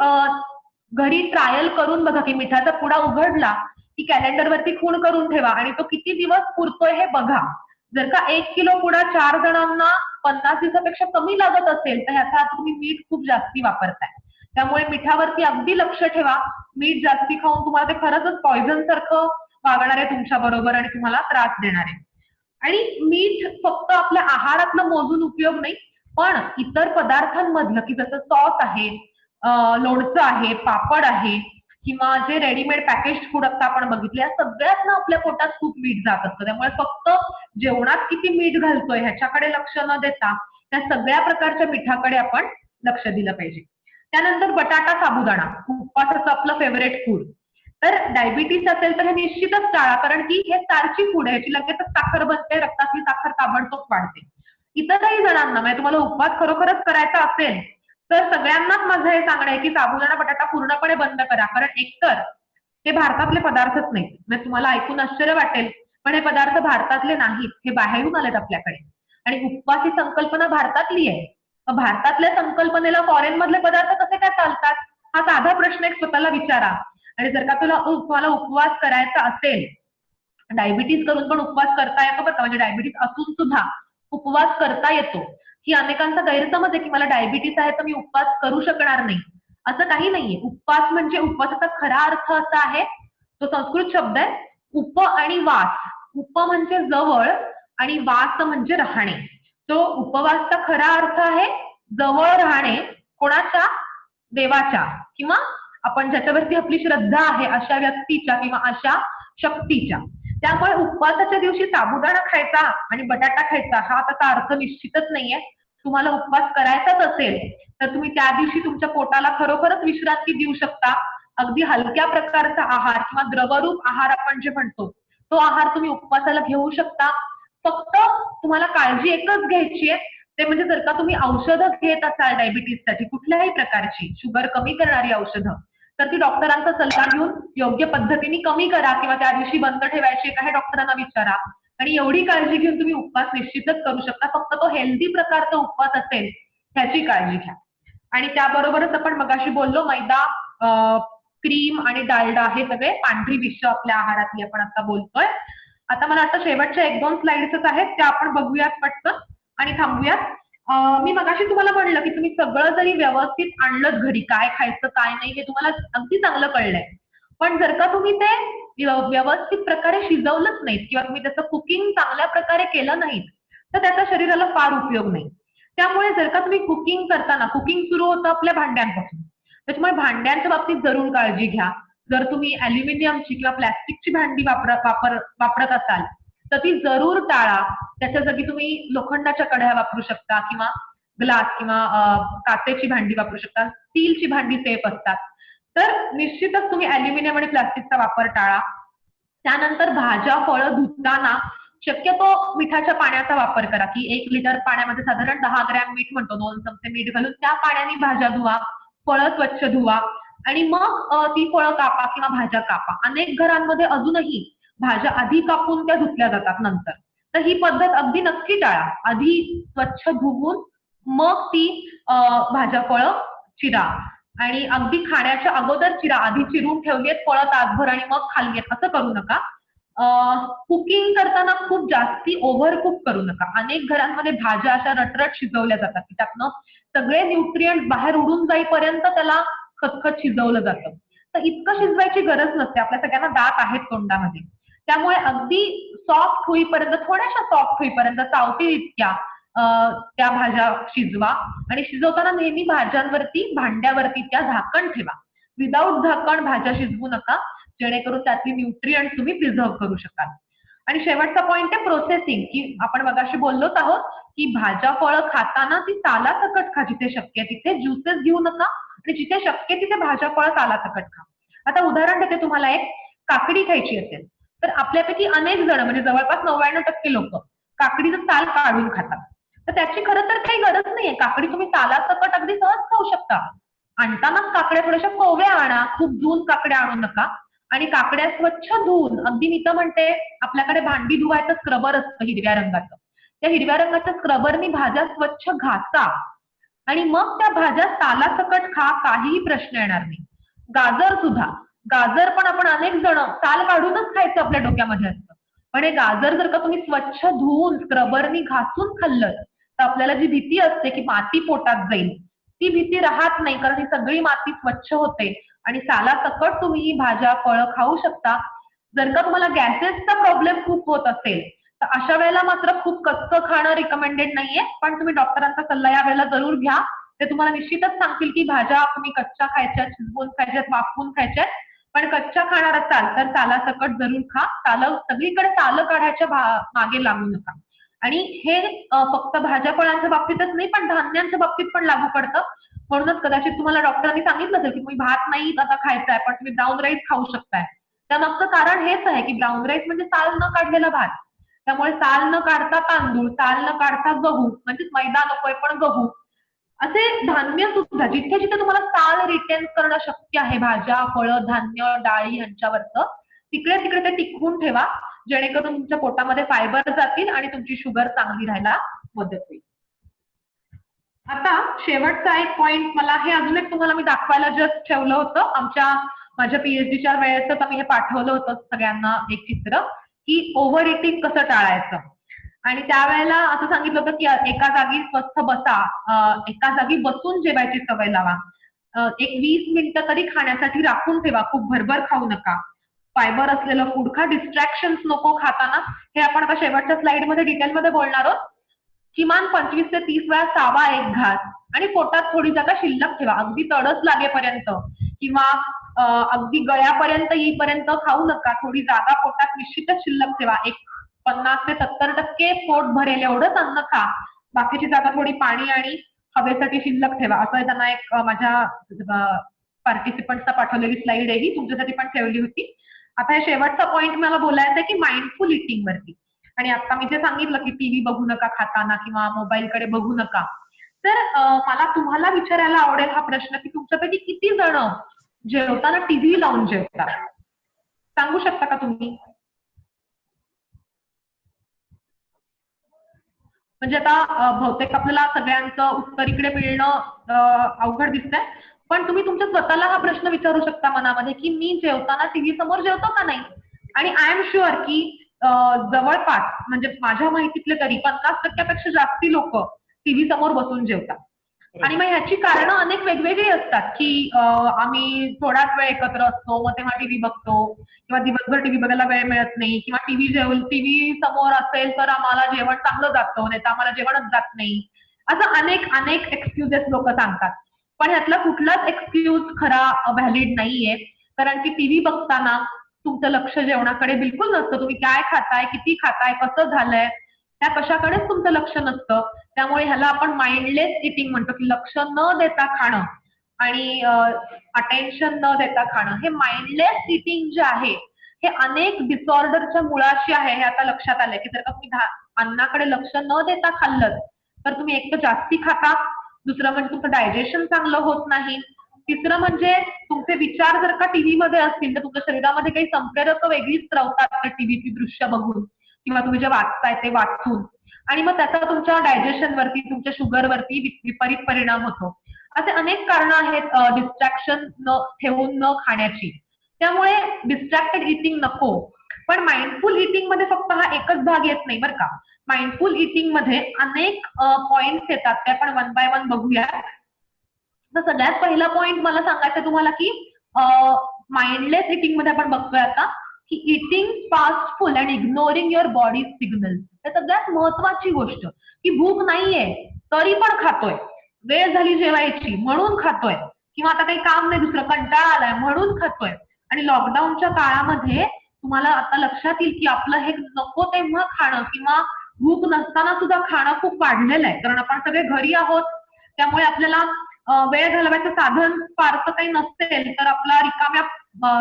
घरी ट्रायल करून बघा की मिठाचा पुडा उघडला की कॅलेंडरवरती खूण करून ठेवा आणि तो किती दिवस पुरतोय हे बघा. जर का 1 किलो पुडा 4 जणांना 50 दिवसापेक्षा कमी लागत असेल तर ह्याचा अर्थ तुम्ही मीठ खूप जास्ती वापरताय. त्यामुळे मिठावरती अगदी लक्ष ठेवा. मीठ जास्ती खाऊन तुम्हाला ते खरंच पॉइझन सारखं वागणार आहे तुमच्या बरोबर आणि तुम्हाला त्रास देणार आहे. आणि मीठ फक्त आपल्या आहारातलं मोजून उपयोग नाही, पण इतर पदार्थांमधलं की जसं सॉस आहे, लोणचं आहे, पापड आहे किंवा जे रेडीमेड पॅकेज फूड आता आपण बघितले, या सगळ्यात ना आपल्या पोटात खूप मीठ जात असतं. त्यामुळे फक्त जेवणात किती मीठ घालतोय ह्याच्याकडे लक्ष न देता त्या सगळ्या प्रकारच्या मिठाकडे आपण लक्ष दिलं पाहिजे. त्यानंतर बटाटा, साबुदाणा, उपवासाचं आपलं फेवरेट फूड. तर डायबिटीस असेल तर हे निश्चितच टाळा, कारण की हे स्टार्ची फूड आहे, याची लगेचच साखर बनते, रक्तातली साखर ताबडतोब वाढते. इतरही जणांना म्हणजे तुम्हाला उपवास खरोखरच करायचा असेल तर सगळ्यांनाच माझं हे सांगणं आहे की साबुदाणा, बटाटा पूर्णपणे बंद करा. कारण एकतर ते भारतातले पदार्थच नाहीत. म्हणजे तुम्हाला ऐकून आश्चर्य वाटेल पण हे पदार्थ भारतातले नाहीत, हे बाहेरून आलेत आपल्याकडे. आणि उपवास ही संकल्पना भारतातली आहे. भारतातल्या संकल्पनेला फॉरेन मधले पदार्थ कसे काय चालतात, हा साधा प्रश्न एक स्वतःला विचारा. आणि जर का तुम्हाला उपवास करायचा असेल, डायबिटीज करून पण उपवास करता येतो बरं का, म्हणजे डायबिटीज असून सुद्धा उपवास करता येतो. ही अनेकांचा गैरसमज आहे की मला डायबिटीस आहे तर मी उपवास करू शकणार नाही. असं काही नाहीये. उपवास म्हणजे, उपवासाचा खरा अर्थ असा आहे, तो संस्कृत शब्द आहे, उप आणि वास. उप म्हणजे जवळ आणि वास म्हणजे राहणे. तो उपवासचा खरा अर्थ आहे जवळ राहणे कोणाच्या, देवाच्या किंवा आपण ज्याच्यावरती आपली श्रद्धा आहे अशा व्यक्तीच्या किंवा अशा शक्तीच्या. त्यामुळे उपवासाच्या दिवशी साबुदाणा खायचा आणि बटाटा खायचा हा त्याचा अर्थ निश्चितच नाहीये. तुम्हाला उपवास करायचाच असेल तर तुम्ही त्या दिवशी तुमच्या पोटाला खरोखरच विश्रांती देऊ शकता. अगदी हलक्या प्रकारचा आहार किंवा द्रवरूप आहार आपण जे म्हणतो तो आहार तुम्ही उपवासाला घेऊ शकता. फक्त तुम्हाला काळजी एकच घ्यायची आहे ते म्हणजे जर का तुम्ही औषधं घेत असाल डायबिटीससाठी कुठल्याही प्रकारची शुगर कमी करणारी औषधं तर ती डॉक्टरांचा सल्ला घेऊन योग्य पद्धतीने कमी करा किंवा त्या दिवशी बंद ठेवायची का हे डॉक्टरांना विचारा. आणि एवढी काळजी घेऊन तुम्ही उपवास निश्चितच करू शकता. फक्त तो हेल्दी प्रकारचा उपवास असेल ह्याची काळजी घ्या. आणि त्याबरोबरच आपण मगाशी बोललो मैदा, क्रीम आणि डालडा हे सगळे पांढरी विष आपल्या आहारातली आपण आता बोलतोय. आता मला आता शेवटच्या 1-2 स्लाइड्सच आहेत त्या आपण बघूयात पटकन आणि थांबूयात. मी मगाशी तुम्हाला म्हणलं की तुम्ही सगळं जरी व्यवस्थित आणलं घरी काय खायचं काय नाही हे तुम्हाला अगदी चांगलं कळलंय, पण जर का तुम्ही ते व्यवस्थित प्रकारे शिजवलंच नाहीत किंवा तुम्ही त्याचं कुकिंग चांगल्या प्रकारे केलं नाहीत तर त्याचा शरीराला फार उपयोग नाही. त्यामुळे जर का तुम्ही कुकिंग करताना, कुकिंग सुरू होतं आपल्या भांड्यांपासून, त्याच्यामुळे भांड्यांच्या बाबतीत जरूर काळजी घ्या. जर तुम्ही अॅल्युमिनियमची किंवा प्लॅस्टिकची भांडी वापरत असाल तर ती जरूर टाळा. त्याच्या जागी तुम्ही लोखंडाच्या कढया वापरू शकता किंवा ग्लास किंवा काचेची भांडी वापरू शकता. स्टीलची भांडी सेफ असतात. तर निश्चितच तुम्ही अॅल्युमिनियम आणि प्लास्टिकचा वापर टाळा. त्यानंतर भाज्या फळं धुताना शक्यतो मिठाच्या पाण्याचा वापर करा की 1 लिटर पाण्यामध्ये साधारण 10 ग्रॅम मीठ म्हणतो, 2 चमचे मीठ घालून त्या पाण्याने भाज्या धुवा, फळं स्वच्छ धुवा आणि मग ती फळं कापा किंवा भाज्या कापा. अनेक घरांमध्ये अजूनही भाज्या आधी कापून त्या धुतल्या जातात नंतर, तर ही पद्धत अगदी नक्की टाळा. आधी स्वच्छ धुवून मग ती भाज्या फळं चिरा आणि अगदी खाण्याच्या अगोदर चिरा. आधी चिरून ठेवलीत फळं तासभर आणि मग खाल्लीत असं करू नका. कुकिंग करताना खूप जास्ती ओव्हर कुक करू नका. अनेक घरांमध्ये भाज्या अशा रटरट शिजवल्या जातात की त्यातनं सगळे न्यूट्रिएंट बाहेर उडून जाईपर्यंत त्याला खतखत शिजवलं जातं. तर इतकं शिजवायची गरज नसते. आपल्या सगळ्यांना दात आहेत तोंडामध्ये, त्यामुळे अगदी सॉफ्ट होईपर्यंत, थोड्याशा सॉफ्ट होईपर्यंत चावतील इतक्या त्या भाज्या शिजवा. आणि शिजवताना नेहमी भाज्यांवरती, भांड्यावरती त्या झाकण ठेवा. विदाऊट झाकण भाज्या शिजवू नका, जेणेकरून त्यातली न्यूट्रिएंट तुम्ही प्रिझर्व्ह करू शकाल. आणि शेवटचा पॉइंट आहे प्रोसेसिंग, की आपण मगाशी बोललोच आहोत की भाज्या फळं खाताना ती तालासकट खा जिथे शक्य, तिथे ज्युसेस घेऊ नका आणि जिथे शक्य तिथे भाज्या फळं तालासकट खा. आता उदाहरण देते तुम्हाला, एक काकडी खायची असेल तर आपल्यापैकी अनेक जण म्हणजे जवळपास 99% लोक काकडीचं ताल काढून खातात. तर त्याची खरं तर काही गरज नाहीये. काकडी तुम्ही तालासकट अगदी सहज खाऊ शकता. आणतानाच काकड्या थोड्याशा कोवळ्या आणा, खूप धुवून काकड्या आणू नका. आणि काकड्या स्वच्छ धुवून, अगदी मी तर म्हणते आपल्याकडे भांडी धुवायचं स्क्रबर असतं हिरव्या रंगाचं, त्या हिरव्या रंगाच्या स्क्रबरनी भाज्या स्वच्छ घासा आणि मग त्या भाज्या तालासकट खा, काहीही प्रश्न येणार नाही. गाजर सुद्धा, गाजर पण आपण अनेक जण साल काढूनच खायचं आपल्या डोक्यामध्ये असतं, पण हे गाजर जर का तुम्ही स्वच्छ धुवून स्क्रबरनी घासून खाल्लं तर आपल्याला जी भीती असते की माती पोटात जाईल ती भीती राहत नाही, कारण ही सगळी माती स्वच्छ होते आणि सालासकट तुम्ही ही भाज्या फळं खाऊ शकता. जर का तुम्हाला गॅसेसचा प्रॉब्लेम खूप होत असेल तर अशा वेळेला मात्र खूप कच्चं खाणं रिकमेंडेड नाहीये, पण तुम्ही डॉक्टरांचा सल्ला या वेळेला जरूर घ्या. ते तुम्हाला निश्चितच सांगतील की भाज्या तुम्ही कच्च्या खायच्यात, शिजवून खायच्यात, वाफवून खायच्यात, पण कच्च्या खाणार असाल तर तालासकट जरूर खा. सगळीकडे तालं काढायच्या मागे लागू नका. आणि हे फक्त भाज्या फळांच्या बाबतीतच नाही, पण धान्यांच्या बाबतीत पण लागू पडतं. म्हणूनच कदाचित तुम्हाला डॉक्टरांनी सांगितलं असेल की तुम्ही भात नाही आता खायचाय पण तुम्ही ब्राऊन राईस खाऊ शकताय. त्यामागचं कारण हेच आहे की ब्राऊन राईस म्हणजे साल न काढलेला भात. त्यामुळे साल न काढता तांदूळ, साल न काढता गहू, म्हणजे मैदा नकोय पण गहू, असे धान्य सुद्धा जिथे जिथे तुम्हाला साल रिटेन करणं शक्य आहे, भाज्या फळं धान्य डाळी यांच्यावरचं, तिकडे तिकडे ते टिकवून ठेवा, जेणेकरून तुमच्या पोटामध्ये फायबर जातील आणि तुमची शुगर चांगली राहायला मदत होईल. आता शेवटचा एक पॉइंट, मला हे अजून एक तुम्हाला मी दाखवायला जस्ट ठेवलं होतं. माझ्या पीएचडीच्या वेळेस आम्ही हे पाठवलं होतं सगळ्यांना एक चित्र, की ओव्हर इटिंग कसं टाळायचं. आणि त्यावेळेला असं सांगितलं होतं की एका जागी स्वस्थ बसा, एका जागी बसून जेवायची सवय लावा, एक 20 मिनिटं तरी खाण्यासाठी राखून ठेवा, खूप भरभर खाऊ नका. फायबर असलेलं फूड खा, डिस्ट्रॅक्शन नको खाताना. हे आपण आता शेवटच्या स्लाइडमध्ये डिटेलमध्ये बोलणार आहोत. किमान 25 ते 30 वेळा चावा एक घास आणि पोटात थोडी जागा शिल्लक ठेवा. अगदी तडस लागेपर्यंत किंवा अगदी गळ्यापर्यंत येईपर्यंत खाऊ नका. थोडी जागा पोटात निश्चितच शिल्लक ठेवा. एक 50 ते 70% पोट भरेल एवढंच अन्न खा. बाकीची जागा थोडी पाणी आणि हवेसाठी शिल्लक ठेवा. असं त्यांना एक माझ्या पार्टिसिपंट्सना पाठवलेली स्लाइड आहे ही, तुमच्यासाठी पण ठेवली होती. आता हे शेवटचा पॉईंट मला बोलायचं आहे की माइंडफुल इटिंग वरती. आणि आता मी जे सांगितलं की टीव्ही बघू नका खाताना किंवा मोबाईलकडे बघू नका, तर मला तुम्हाला विचारायला आवडेल हा प्रश्न की तुमच्यापैकी किती जण जेवताना टीव्ही लावून जेवतात? सांगू शकता का तुम्ही? म्हणजे आता बहुतेक आपल्याला सगळ्यांचं उत्तर इकडे मिळणं अवघड दिसतंय, पण तुम्ही तुमच्या स्वतःला हा प्रश्न विचारू शकता मनामध्ये की मी जेवताना टीव्ही समोर जेवतो का नाही. आणि आय एम शुअर की जवळपास म्हणजे माझ्या माहितीतले तरी 50% जास्ती लोक टीव्ही समोर बसून जेवतात. आणि मग ह्याची कारणं अनेक वेगवेगळी असतात की आम्ही थोडाच वेळ एकत्र असतो, मग तेव्हा टीव्ही बघतो, किंवा दिवसभर टीव्ही बघायला वेळ मिळत नाही, किंवा टीव्ही समोर असेल तर आम्हाला जेवण चांगलं जातं, नाही तर आम्हाला जेवणच जात नाही. असं अनेक एक्सक्युजेस लोक सांगतात. पण ह्यातला कुठलाच एक्सक्यूज खरा व्हॅलिड नाहीये, कारण की टीव्ही बघताना तुमचं लक्ष जेवणाकडे बिलकुल नसतं. तुम्ही काय खाताय, किती खाताय, कसं झालंय, त्या कशाकडेच तुमचं लक्ष नसतं. त्यामुळे ह्याला आपण माइंडलेस इटिंग म्हणतो की लक्ष न देता खाणं आणि अटेन्शन न देता खाणं. हे माइंडलेस इटिंग जे आहे हे अनेक डिसऑर्डरच्या मुळाशी आहे. हे आता लक्षात आलंय की जर का तुम्ही अन्नाकडे लक्ष न देता खाल्लं तर तुम्ही एक तर जास्ती खाता, दुसरं म्हणजे तुमचं डायजेशन चांगलं होत नाही, तिसरं म्हणजे तुमचे विचार जर का टीव्ही मध्ये असतील तर तुमच्या शरीरामध्ये काही संप्रेरक वेगळीच स्रवतात टीव्हीची दृश्य बघून किंवा तुम्ही जे वाचताय ते वाचून, आणि मग त्याचा तुमच्या डायजेशन वरती, तुमच्या शुगर वरती विपरीत परिणाम होतो. असे अनेक कारणं आहेत डिस्ट्रॅक्शन ठेवून न खाण्याची. त्यामुळे डिस्ट्रॅक्टेड इटिंग नको. पण माइंडफुल इटिंग मध्ये फक्त हा एकच भाग येत नाही बरं का. माइंडफुल इटिंग मध्ये अनेक पॉइंट्स येतात, ते आपण 1 बाय 1 बघूया. तर सगळ्यात पहिला पॉइंट मला सांगायचं तुम्हाला की माइंडलेस इटिंग मध्ये आपण बघतोय आता की eating fast full and ignoring your body signal. हे सगळ्यात महत्वाची गोष्ट की भूक नाहीये तरी पण खातोय, वेळ झाली जेवायची म्हणून खातोय, किंवा आता काही काम नाही दुसरं कंटाळा आलाय म्हणून खातोय. आणि लॉकडाऊनच्या काळामध्ये तुम्हाला आता लक्षात येईल की आपलं हे नको तेव्हा खाणं किंवा भूक नसताना सुद्धा खाणं खूप वाढलेलं आहे, कारण आपण सगळे घरी आहोत. त्यामुळे आपल्याला वेळ घालवायचं साधन फारसं काही नसेल तर आपला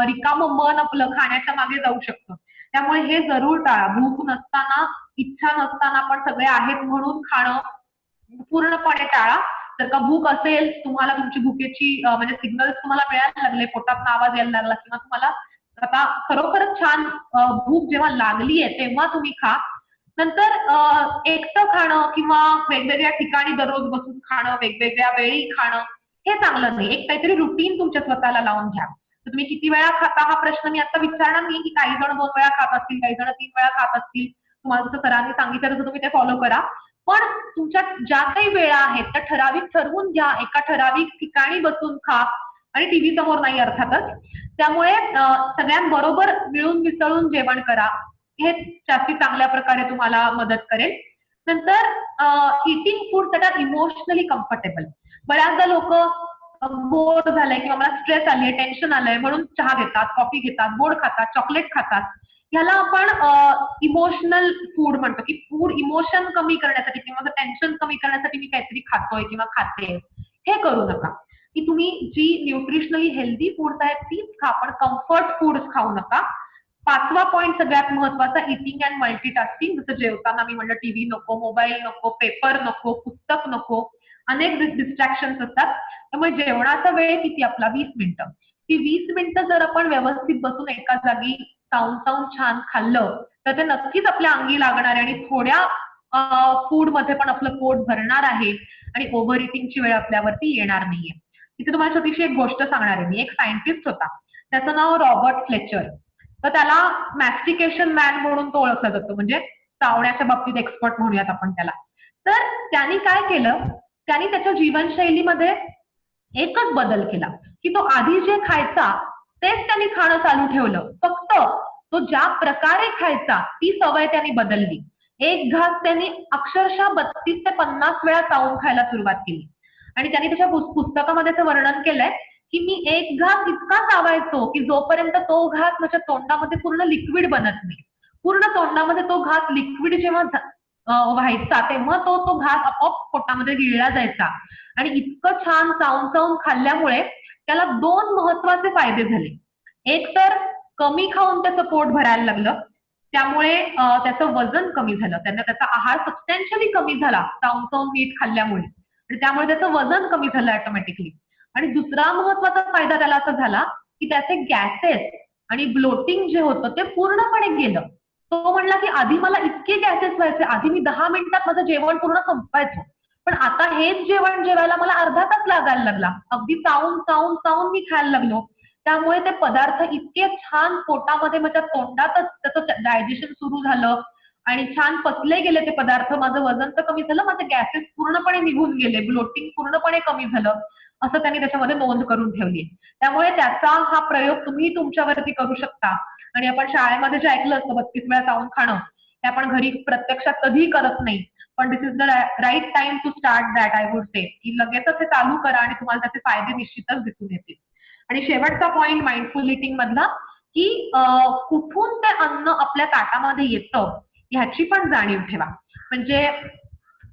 रिकाम मन आपलं खाण्याच्या मागे जाऊ शकतं. त्यामुळे हे जरूर टाळा. भूक नसताना, इच्छा नसताना आपण सगळे आहेत म्हणून खाणं पूर्णपणे टाळा. जर का भूक असेल, तुम्हाला तुमची भुकेची म्हणजे सिग्नल्स तुम्हाला मिळायला लागले, पोटात आवाज यायला लागला, किंवा तुम्हाला आता खरोखरच छान भूक जेव्हा लागलीये तेव्हा तुम्ही खा. नंतर एकटं खाणं किंवा वेगवेगळ्या ठिकाणी दररोज बसून खाणं, वेगवेगळ्या वेळी खाणं हे चांगलं नाही. एक काहीतरी रुटीन तुमच्या स्वतःला लावून घ्या. तर तुम्ही किती वेळा खाता हा प्रश्न मी आता विचारणार नाही की काही जण 2 वेळा खात असतील, काही जण 3 वेळा खात असतील. तुम्हाला जसं सरांनी सांगितलं तसं तुम्ही ते फॉलो करा. पण तुमच्या ज्या काही वेळा आहेत त्या ठराविक ठरवून घ्या. एका ठराविक ठिकाणी बसून खा आणि टीव्ही समोर नाही अर्थातच. त्यामुळे सगळ्यांबरोबर मिळून मिसळून जेवण करा. हे जास्ती चांगल्या प्रकारे तुम्हाला मदत करेल. नंतर eating food that are emotionally comfortable. बऱ्याचदा लोक बोर झालंय किंवा मला स्ट्रेस आले, टेन्शन आलंय म्हणून चहा घेतात, कॉफी घेतात, गोड खातात, चॉकलेट खातात. ह्याला आपण इमोशनल फूड म्हणतो की फूड इमोशन कमी करण्यासाठी किंवा टेन्शन कमी करण्यासाठी मी काहीतरी खातोय किंवा खाते. हे करू नका. की तुम्ही जी न्यूट्रिशनली हेल्दी फूड्स आहेत तीच खा, पण कम्फर्ट फूड्स खाऊ नका. 5वा पॉइंट सगळ्यात महत्वाचा, इटिंग अँड मल्टीटास्किंग. जसं जेवताना मी म्हणलं टीव्ही नको, मोबाईल नको, पेपर नको, पुस्तक नको, अनेक डिस्ट्रॅक्शन्स असतात. त्यामुळे जेवणाचा वेळ किती आपला 20 मिनिटं. ती 20 मिनिटं जर आपण व्यवस्थित बसून एका जागी चावून छान खाल्लं तर ते नक्कीच आपल्या अंगी लागणार आहे आणि थोड्या फूड मध्ये पण आपलं पोट भरणार आहे आणि ओव्हर इटिंगची वेळ आपल्यावरती येणार नाहीये. इथे तुम्हाला छोटीशी एक गोष्ट सांगणार आहे मी. एक सायंटिस्ट होता, त्याचं नाव रॉबर्ट फ्लेचर. तर त्याला मॅस्टिकेशन मॅन म्हणून तो ओळखला जातो, म्हणजे चावण्याच्या बाबतीत एक्सपर्ट म्हणूयात आपण त्याला. तर त्यांनी काय केलं, त्यांनी त्याच्या जीवनशैलीमध्ये एकच बदल केला की तो आधी जे खायचा तेच त्यांनी खाणं चालू ठेवलं. फक्त तो ज्या प्रकारे खायचा ती सवय त्यांनी बदलली. एक घास त्यांनी अक्षरशः 32 ते 50 वेळा चावून खायला सुरुवात केली. आणि त्यांनी त्याच्या पुस्तकामध्ये असं वर्णन केलंय की मी एक घास इतका चावायचो की जोपर्यंत तो घास माझ्या तोंडामध्ये पूर्ण लिक्विड बनत नाही. पूर्ण तोंडामध्ये तो घास लिक्विड जेव्हा व्हायचा तेव्हा तो घास आपोआप पोटामध्ये गिळला जायचा. आणि इतकं छान चावून चावून खाल्ल्यामुळे त्याला 2 महत्वाचे फायदे झाले. एक तर कमी खाऊन त्याचं पोट भरायला लागलं, त्यामुळे त्याचं वजन कमी झालं. त्यांना त्याचा आहार सबस्टॅन्शियली कमी झाला चावून चावून मीठ खाल्ल्यामुळे, आणि त्यामुळे त्याचं वजन कमी झालं ऑटोमॅटिकली. आणि दुसरा महत्वाचा फायदा त्याला असा झाला की त्याचे गॅसेस आणि ब्लोटिंग जे होतं ते पूर्णपणे गेलं. तो म्हणला की आधी मला इतके गॅसेस व्हायचे, आधी मी 10 मिनिटात माझं जेवण पूर्ण संपवायचो, पण आता हेच जेवण जेवायला मला अर्धा तास लागायला लागला. अगदी चावून चावून चावून मी खायला लागलो. त्यामुळे ते पदार्थ इतके छान पोटामध्ये माझ्या तोंडातच त्याचं डायजेशन सुरू झालं आणि छान पचले गेले ते पदार्थ. माझं वजन तर कमी झालं, माझे गॅसेस पूर्णपणे निघून गेले, ब्लोटिंग पूर्णपणे कमी झालं, असं त्यांनी त्याच्यामध्ये नोंद करून ठेवली. त्यामुळे त्याचा हा प्रयोग तुम्ही तुमच्यावरती करू शकता. आणि आपण शाळेमध्ये जे ऐकलं असतं 32 वेळा चावून खाणं, ते आपण घरी प्रत्यक्षात कधीही करत नाही. पण this is the right time to start that, I would say, की लगेचच हे चालू करा आणि तुम्हाला त्याचे फायदे निश्चितच दिसून येतील. आणि शेवटचा पॉइंट माइंडफुल इटिंग मधला, की कुठून ते अन्न आपल्या ताटामध्ये येतं ह्याची पण जाणीव ठेवा. म्हणजे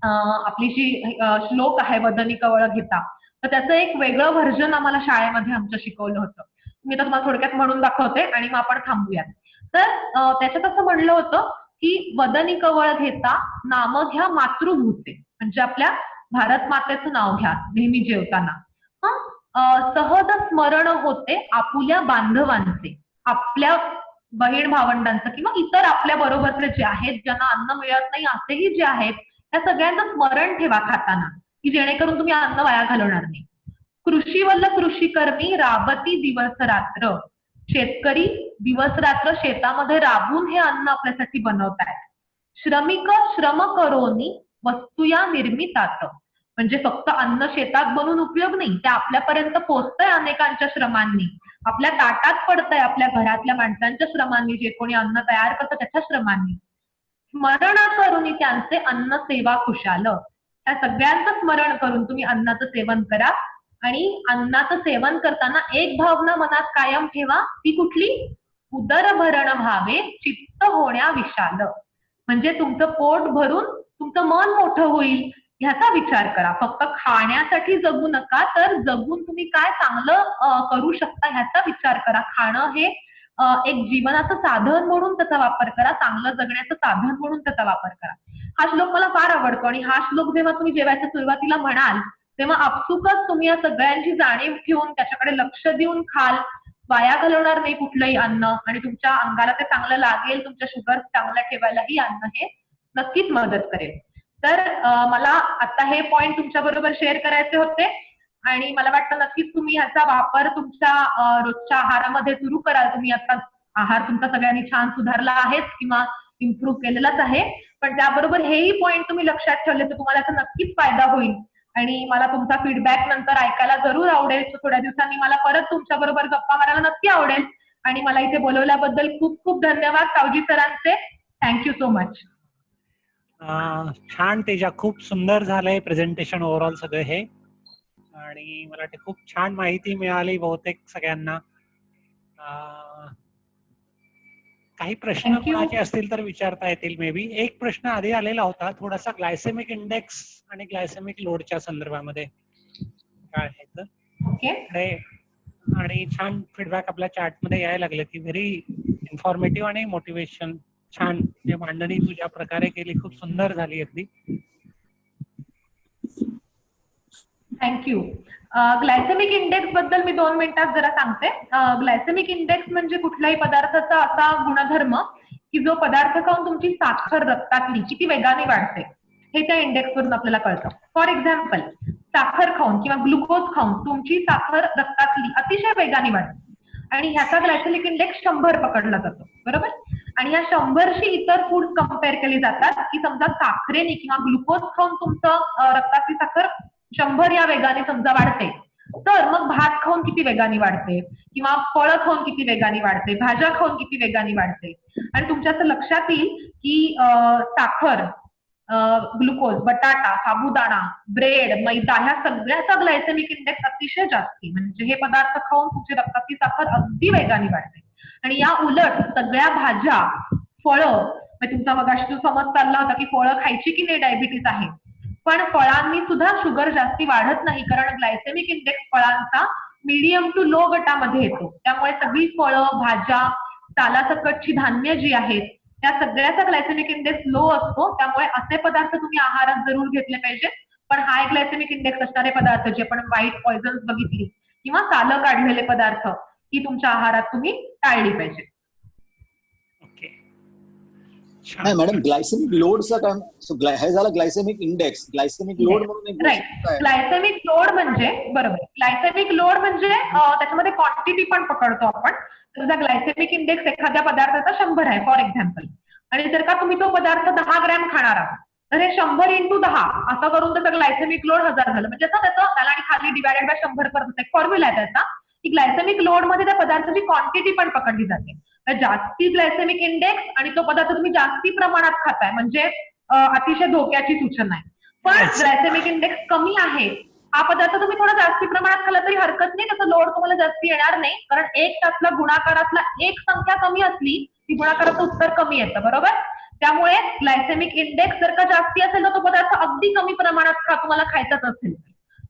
आपली जी श्लोक आहे वदनी कवळ घेता, तर त्याचं एक वेगळं व्हर्जन आम्हाला शाळेमध्ये आमच्या शिकवलं होतं. मी तर तुम्हाला थोडक्यात म्हणून दाखवते आणि मग आपण थांबूयात. तर त्याच्यात असं म्हणलं होतं की वदनी कवळ घेता नाम घ्या मातृभूते, म्हणजे आपल्या भारत मातेचं नाव घ्या नेहमी जेवताना. सहज स्मरण होते आपुल्या बांधवांचे, आपल्या बहीण भावंडांचं किंवा इतर आपल्या बरोबरचे जे आहेत, ज्यांना अन्न मिळत नाही असेही जे आहेत, त्या सगळ्यांचं स्मरण ठेवा खाताना, की जेणेकरून तुम्ही अन्न वाया घालवणार नाही. कृषीवल्ल कृषीकर्मी राबती दिवस रात्र, शेतकरी दिवस रात्र शेतामध्ये राबून हे अन्न आपल्यासाठी बनवतायत. श्रमिक श्रम करोनी वस्तुया निर्मितात, म्हणजे फक्त अन्न शेतात बनवून उपयोग नाही, ते आपल्यापर्यंत पोहोचतंय अनेकांच्या श्रमांनी, आपल्या ताटात पडतंय आपल्या घरातल्या माणसांच्या श्रमांनी, जे कोणी अन्न तयार करतं त्याच्या श्रमांनी. स्मरण करून त्यांचे अन्न सेवा खुशाल, त्या सगळ्यांचं स्मरण करून तुम्ही अन्नाचं सेवन करा. आणि अन्नाचं सेवन करताना एक भावना मनात कायम ठेवा, ती कुठली? उदर भरण व्हावे चित्त होण्या विशाल, म्हणजे तुमचं पोट भरून तुमचं मन मोठं होईल ह्याचा विचार करा. फक्त खाण्यासाठी जगू नका, तर जगून तुम्ही काय चांगलं करू शकता ह्याचा विचार करा. खाणं हे एक जीवनाचं साधन म्हणून त्याचा वापर करा, चांगलं जगण्याचं साधन म्हणून त्याचा वापर करा. हा श्लोक मला फार आवडतो. आणि हा श्लोक जेव्हा तुम्ही जेवायच्या सुरुवातीला म्हणाल तेव्हा आपसुकच तुम्ही या सगळ्यांची जाणीव ठेवून त्याच्याकडे लक्ष देऊन खाल, वाया घालवणार नाही कुठलंही अन्न, आणि तुमच्या अंगाला ते चांगलं लागेल, तुमच्या शुगर चांगल्या ठेवायलाही अन्न हे नक्कीच मदत करेल. तर मला आता हे पॉइंट तुमच्या बरोबर शेअर करायचे होते आणि मला वाटतं नक्कीच तुम्ही ह्याचा वापर तुमच्या रोजच्या आहारामध्ये सुरू कराल. तुम्ही आता आहार तुमचा सगळ्यांनी छान सुधारला आहेच किंवा इम्प्रूव्ह केलेलाच आहे, पण त्याबरोबर हेही पॉइंट तुम्ही लक्षात ठेवले तर तुम्हाला याचा नक्कीच फायदा होईल. आणि मला तुमचा फीडबॅक नंतर ऐकायला जरूर आवडेल. थोड्या दिवसांनी मला परत तुमच्या बरोबर गप्पा मारायला नक्की आवडेल. आणि मला इथे बोलवल्याबद्दल खूप खूप धन्यवाद सावजी सरांचे. Thank you so much.
छान तेजा, खूप सुंदर झालंय प्रेझेंटेशन ओव्हरऑल सगळं हे, आणि मला वाटतं खूप छान माहिती मिळाली बहुतेक सगळ्यांना. काही प्रश्न कोणाचे असतील तर विचारता येतील मे बी. एक प्रश्न आधी आलेला होता थोडासा ग्लायसेमिक इंडेक्स आणि ग्लायसेमिक लोडच्या संदर्भामध्ये काय आहे तर, आणि छान फीडबॅक आपल्या चॅट मध्ये यायला लागले की व्हेरी इन्फॉर्मेटिव्ह आणि मोटिवेशन. छान जे मांडणी तुझ्या प्रकारे केली, खूप सुंदर झाली अगदी.
थँक्यू. ग्लायसेमिक इंडेक्स बद्दल मी 2 मिनिटात जरा सांगते. ग्लायसेमिक इंडेक्स म्हणजे कुठल्याही पदार्थाचा असा गुणधर्म की जो पदार्थ खाऊन तुमची साखर रक्तातली किती वेगाने वाढते हे त्या इंडेक्स वरून आपल्याला कळतं. फॉर एक्झाम्पल, साखर खाऊन किंवा ग्लुकोज खाऊन तुमची साखर रक्तातली अतिशय वेगाने वाढते आणि ह्याचा ग्लायसेमिक इंडेक्स 100 पकडला जातो, बरोबर. आणि या 100शी इतर फूड कम्पेअर केली जातात की समजा साखरेने किंवा ग्लुकोज खाऊन तुमचं रक्तातली साखर 100 या वेगाने समजा वाढते, तर मग भात खाऊन किती वेगाने वाढते किंवा फळं खाऊन किती वेगाने वाढते, भाज्या खाऊन किती वेगाने वाढते. आणि तुमच्या असं लक्षात येईल की साखर, ग्लुकोज, बटाटा, साबुदाणा, ब्रेड, मैदा ह्या सगळ्याचा ग्लायसेमिक इंडेक्स अतिशय जास्ती. म्हणजे हे पदार्थ खाऊन तुमची रक्तातली साखर अगदी वेगाने वाढते. आणि या उलट सगळ्या भाज्या, फळं, तुमचा मगाशी जो समज चालला होता की फळं खायची की नाही डायबिटीस आहे, पण फळांनी सुद्धा शुगर जास्ती वाढत नाही, कारण ग्लायसेमिक इंडेक्स फळांचा मीडियम टू लो गटामध्ये येतो. त्यामुळे सगळी फळं, भाज्या, सालासकटची धान्य जी आहेत त्या सगळ्याचा ग्लायसेमिक इंडेक्स लो असतो. त्यामुळे असे पदार्थ तुम्ही आहारात जरूर घेतले पाहिजेत. पण हाय ग्लायसेमिक इंडेक्स असणारे पदार्थ जे आपण व्हाईट पॉइझन्स बघितली किंवा सालं काढलेले पदार्थ ही तुमच्या आहारात तुम्ही टाळली पाहिजे.
ओके,
नाही मॅडम, ग्लायसेमिक लोडचा काय हे झालं ग्लायसेमिक इंडेक्स, ग्लायसेमिक लोड म्हणून एक
राईट.
गोष्ट आहे.
ग्लायसेमिक लोड म्हणजे बरोबर, ग्लायसेमिक लोड म्हणजे त्याच्यामध्ये क्वांटिटी पण पकडतो आपण. तुझा ग्लायसेमिक इंडेक्स एखाद्या पदार्थाचा 100 आहे फॉर एक्झाम्पल, आणि जर का तुम्ही तो पदार्थ 10 ग्रॅम खाणार आहात तर हे 100 × 10 असं करून त्याचा ग्लायसेमिक लोड 1000 झालं. म्हणजे त्याला आणि खाली डिवायडेड बाय 100 करतो, एक फॉर्म्युला आहे त्याचा की ग्लायसेमिक लोड मध्ये त्या पदार्थाची क्वांटिटी पण पकडली जाते. जास्ती ग्लायसेमिक इंडेक्स आणि तो पदार्थ तुम्ही जास्ती प्रमाणात खाताय म्हणजे अतिशय धोक्याची सूचना आहे. पण ग्लायसेमिक इंडेक्स कमी आहे, हा पदार्थ तुम्ही थोडा जास्ती प्रमाणात खाल्ला तरी हरकत नाही, त्याचा लोड तुम्हाला जास्ती येणार नाही. कारण एक त्यातला गुणाकारातला एक संख्या कमी असली की गुणाकाराचं उत्तर कमी येतं, बरोबर. त्यामुळे ग्लायसेमिक इंडेक्स जर का जास्ती असेल तर तो पदार्थ अगदी कमी प्रमाणात तुम्हाला खायचाच असेल,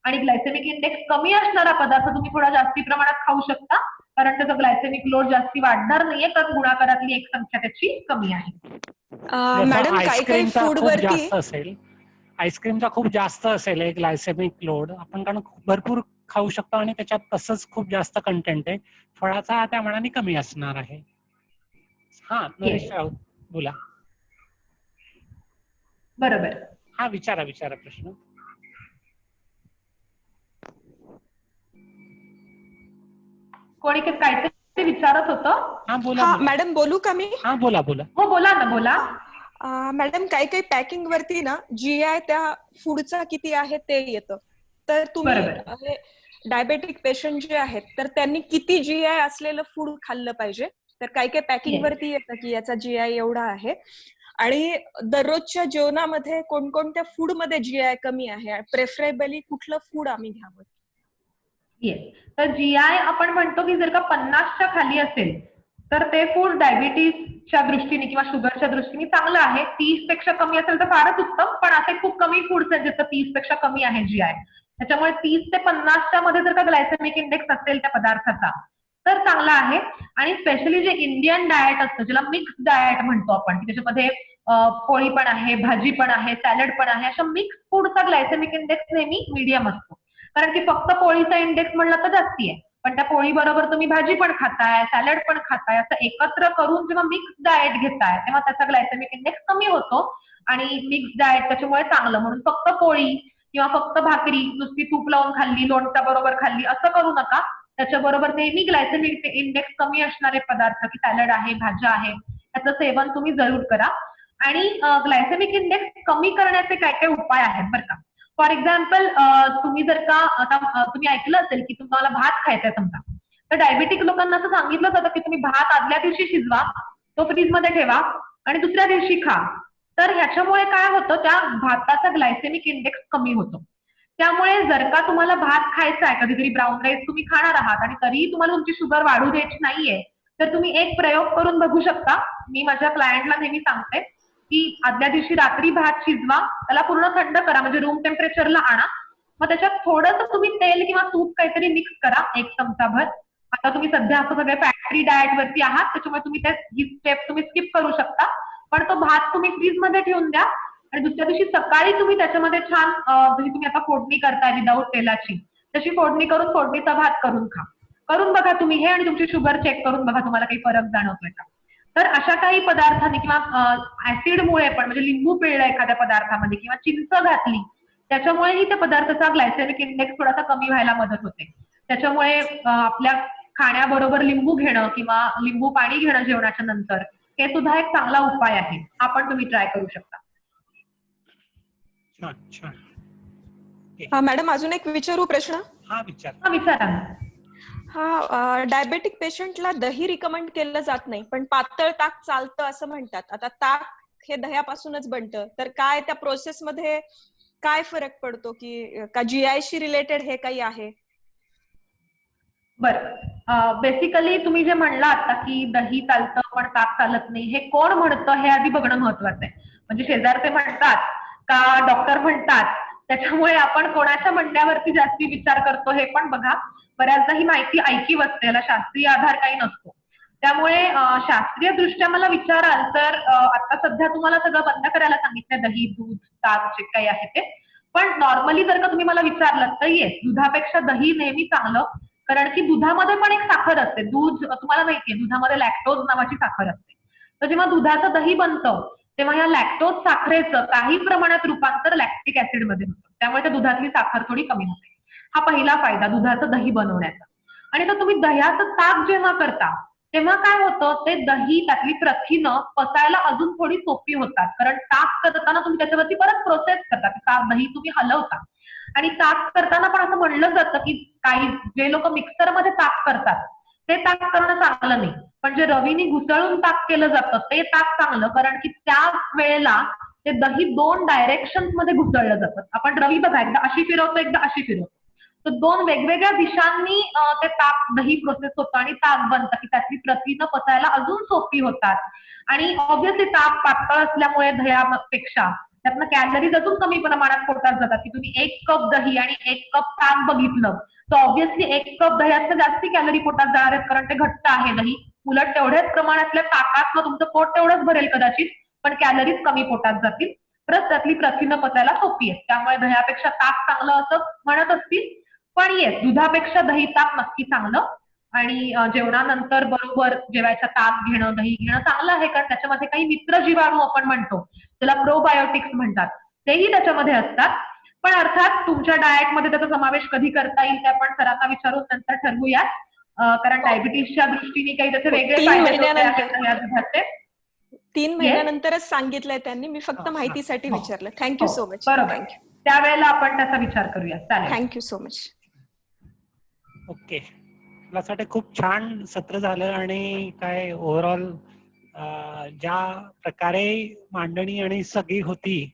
आणि ग्लायसेमिक इंडेक्स कमी असणारा पदार्थ तुम्ही थोडा जास्ती प्रमाणात खाऊ शकता, कारण त्याचा ग्लायसेमिक लोड जास्ती वाढणार नाहीये, कारण गुणाकारातली एक संख्या त्याची कमी आहे.
मॅडम काही काही
आईस्क्रीमचा
फूड
खूप
वरती
जास्त असेल, आईस्क्रीमचा खूप जास्त असेल एक ग्लायसेमिक लोड, आपण कारण भरपूर खाऊ शकतो आणि त्याच्यात तसंच खूप जास्त कंटेंट आहे. फळाचा त्या मानाने कमी असणार आहे. हा नरेश राऊत बोला.
बरोबर.
हा विचारा प्रश्न.
कोणी काहीतरी विचारत होतं.
हा बोला.
हा मॅडम बोलू का मी?
हा बोला.
हो बोला ना, बोला.
मॅडम काही काही पॅकिंग वरती ना GI त्या फूडचा किती आहे ते येतं. तर तुम्ही डायबेटिक पेशंट जे आहेत तर त्यांनी किती GI असलेलं फूड खाल्लं पाहिजे? तर काही काही पॅकिंग वरती येतं की याचा GI एवढा आहे, आणि दररोजच्या जेवणामध्ये कोणकोणत्या फूड मध्ये GI कमी आहे, प्रेफरेबली कुठलं फूड आम्ही घ्यावं?
येस. तर GI आपण म्हणतो की जर का 50च्या खाली असेल तर ते फूड डायबिटीसच्या दृष्टीने किंवा शुगरच्या दृष्टीने चांगलं आहे. 30 पेक्षा कमी असेल तर फारच उत्तम, पण असे खूप कमी फूड्स आहेत ज्याचं 30 पेक्षा कमी आहे GI. त्याच्यामुळे 30 ते 50च्या मध्ये जर का ग्लायसेमिक इंडेक्स असेल त्या पदार्थाचा तर चांगला आहे. आणि स्पेशली जे इंडियन डाएट असतं, ज्याला मिक्स डाएट म्हणतो आपण, की त्याच्यामध्ये पोळी पण आहे, भाजी पण आहे, सॅलड पण आहे, अशा मिक्स फूडचा ग्लायसेमिक इंडेक्स नेहमी मीडियम असतो. कारण की फक्त पोळीचा इंडेक्स म्हणला तर जास्ती आहे, पण त्या पोळी बरोबर तुम्ही भाजी पण खाताय, सॅलड पण खाताय, असं एकत्र करून जेव्हा मिक्स डाएट घेताय तेव्हा त्याचा ग्लायसेमिक इंडेक्स कमी होतो. आणि मिक्स डाएट त्याच्यामुळे चांगलं, म्हणून फक्त पोळी किंवा फक्त भाकरी नुसती तूप लावून खाल्ली, लोणच्या बरोबर खाल्ली असं करू नका. त्याच्याबरोबर नेहमी ग्लायसेमिक इंडेक्स कमी असणारे पदार्थ की सॅलड आहे, भाज्या आहे, त्याचं सेवन तुम्ही जरूर करा. आणि ग्लायसेमिक इंडेक्स कमी करण्याचे काय काय उपाय आहेत बरं का. फॉर एक्झाम्पल तुम्ही जर का आता तुम्ही ऐकलं असेल की तुम्हाला भात खायचा आहे समजा, तर डायबेटिक लोकांना असं सांगितलं जातं की तुम्ही भात आदल्या दिवशी शिजवा, तो फ्रीज मध्ये ठेवा आणि दुसऱ्या दिवशी खा. तर ह्याच्यामुळे काय होतं, त्या भाताचा ग्लायसेमिक इंडेक्स कमी होतो. त्यामुळे जर का तुम्हाला भात खायचा आहे, कधीतरी ब्राऊन राईस तुम्ही खाणार आहात आणि तरीही तुम्हाला तुमची शुगर वाढू द्यायची नाहीये, तर तुम्ही एक प्रयोग करून बघू शकता. मी माझ्या क्लायंटला नेहमी सांगते की आदल्या दिवशी रात्री भात शिजवा, त्याला पूर्ण थंड करा, म्हणजे रूम टेम्परेचरला आणा, मग त्याच्यात थोडंसं तुम्ही तेल किंवा तूप काहीतरी मिक्स करा 1 चमचाभर. आता तुम्ही सध्या असं सगळे फॅक्टरी डाएट वरती आहात, त्याच्यामुळे तुम्ही ही स्टेप तुम्ही स्किप करू शकता. पण तो भात तुम्ही फ्रीज मध्ये ठेवून द्या आणि दुसऱ्या दिवशी सकाळी तुम्ही त्याच्यामध्ये छान जशी तुम्ही आता फोडणी करताय विदाऊट तेलाची, तशी फोडणी करून फोडणीचा भात करून खा. करून बघा तुम्ही हे, आणि तुमची शुगर चेक करून बघा तुम्हाला काही फरक जाणवतोय का. तर अशा काही पदार्थांनी किंवा ऍसिडमुळे पण, म्हणजे लिंबू पिळलं एखाद्या पदार्थामध्ये किंवा चिंच घातली, त्याच्यामुळेही त्या पदार्थाचा ग्लायसेमिक इंडेक्स थोडासा कमी व्हायला मदत होते. त्याच्यामुळे आपल्या खाण्याबरोबर लिंबू घेणं किंवा लिंबू पाणी घेणं जेवणाच्या नंतर, हे सुद्धा एक चांगला उपाय आहे, हा पण तुम्ही ट्राय करू शकता.
छान. ओके.
हा मॅडम अजून एक विचारू प्रश्न.
हा विचार.
हा विचारा ना.
हा डायबेटिक पेशंटला दही रिकमेंड केलं जात नाही, पण पातळ ताक चालतं असं म्हणतात. आता ताक हे दह्यापासूनच बनतं, तर काय त्या प्रोसेसमध्ये काय फरक पडतो, की का जीआयशी रिलेटेड हे काही आहे?
बरं, बेसिकली तुम्ही जे म्हणला आता की दही चालतं पण ताक चालत नाही, हे कोण म्हणतं हे आधी बघणं महत्वाचं आहे. म्हणजे शेजारचे म्हणतात का डॉक्टर म्हणतात, त्याच्यामुळे आपण कोणाच्या म्हणण्यावरती जास्ती विचार करतो हे पण बघा. बऱ्याचदा ही माहिती ऐकीव असते, याला शास्त्रीय आधार काही नसतो. त्यामुळे शास्त्रीय दृष्ट्या मला विचाराल तर आता सध्या तुम्हाला सगळं बंद करायला सांगितलं, दही, दूध, ताक जे काही आहे ते. पण नॉर्मली जर का तुम्ही मला विचारलं तर येस, दुधापेक्षा दही नेहमी चांगलं, कारण की दुधामध्ये पण एक साखर असते. दूध तुम्हाला माहितीये, दुधामध्ये लॅक्टोज नावाची साखर असते. तर जेव्हा दुधाचं दही बनतं तेव्हा या लॅक्टोज साखरेचं काही प्रमाणात रूपांतर लॅक्टिक ऍसिड मध्ये होतं, त्यामुळे त्या दुधातली साखर थोडी कमी होते. हा पहिला फायदा दुधाचं दही बनवण्याचा. आणि तर तुम्ही दह्याचं ताक जेव्हा करता तेव्हा काय होतं, ते दही त्यातली प्रथिनं पचायला अजून थोडी सोपी होतात, कारण ताक करताना तुम्ही त्याच्यावरती परत प्रोसेस करता, ताक दही तुम्ही हलवता. आणि ताक करताना पण असं म्हणलं जातं की काही जे लोक मिक्सरमध्ये ताक करतात ते ताक करणं चांगलं नाही, पण जे रवीने घुसळून ताक केलं जातं ते ताक चांगलं, कारण की त्या वेळेला ते दही 2 डायरेक्शन मध्ये घुसळलं जातं. आपण रवी बघा, एकदा अशी फिरवतो एकदा अशी फिरवतो, तर 2 वेगवेगळ्या दिशांनी ते ताक दही प्रोसेस होतं आणि ताक बनतं, की त्यातली प्रथिनं पचायला अजून सोपी होतात. आणि ऑब्व्हियसली ताक पातळ असल्यामुळे दह्यापेक्षा त्यातनं कॅलरीज अजून कमी प्रमाणात पोटात जातात. की तुम्ही 1 कप दही आणि 1 कप ताक बघितलं तर ऑब्व्हियसली 1 कप दह्यात जास्ती कॅलरी पोटात जाणार आहेत, कारण ते घट्ट आहे दही. उलट तेवढ्याच प्रमाणातल्या ताकातनं तुमचं पोट तेवढंच भरेल कदाचित, पण कॅलरीज कमी पोटात जातील. परत त्यातली प्रथिनं पचायला सोपी आहे, त्यामुळे दह्यापेक्षा ताक चांगलं असं म्हणत असतील. पण येस, दुधापेक्षा दही ताक नक्की चांगलं. आणि जेवणानंतर बरोबर जेवायचं ताक घेणं, दही घेणं चांगलं आहे, कारण त्याच्यामध्ये काही मित्र जीवाणू आपण म्हणतो, त्याला प्रोबायोटिक्स म्हणतात, तेही त्याच्यामध्ये असतात. पण अर्थात तुमच्या डाएटमध्ये त्याचा समावेश कधी करता येईल ते आपण सरांना विचारून नंतर ठरवूया, कारण डायबिटीसच्या दृष्टीने काही त्याचे वेगळे
3
फायदे
महिन्यानंतर.
या दुधाचे.
3 महिन्यानंतरच सांगितलंय त्यांनी, मी फक्त माहितीसाठी विचारलं. Thank you so much.
बरोबर, त्यावेळेला आपण त्याचा विचार करूया. चालेल,
थँक्यू सो मच.
ओके. मला असं वाटतं खूप छान सत्र झालं, आणि काय ओव्हरऑल ज्या प्रकारे मांडणी आणि सगळी होती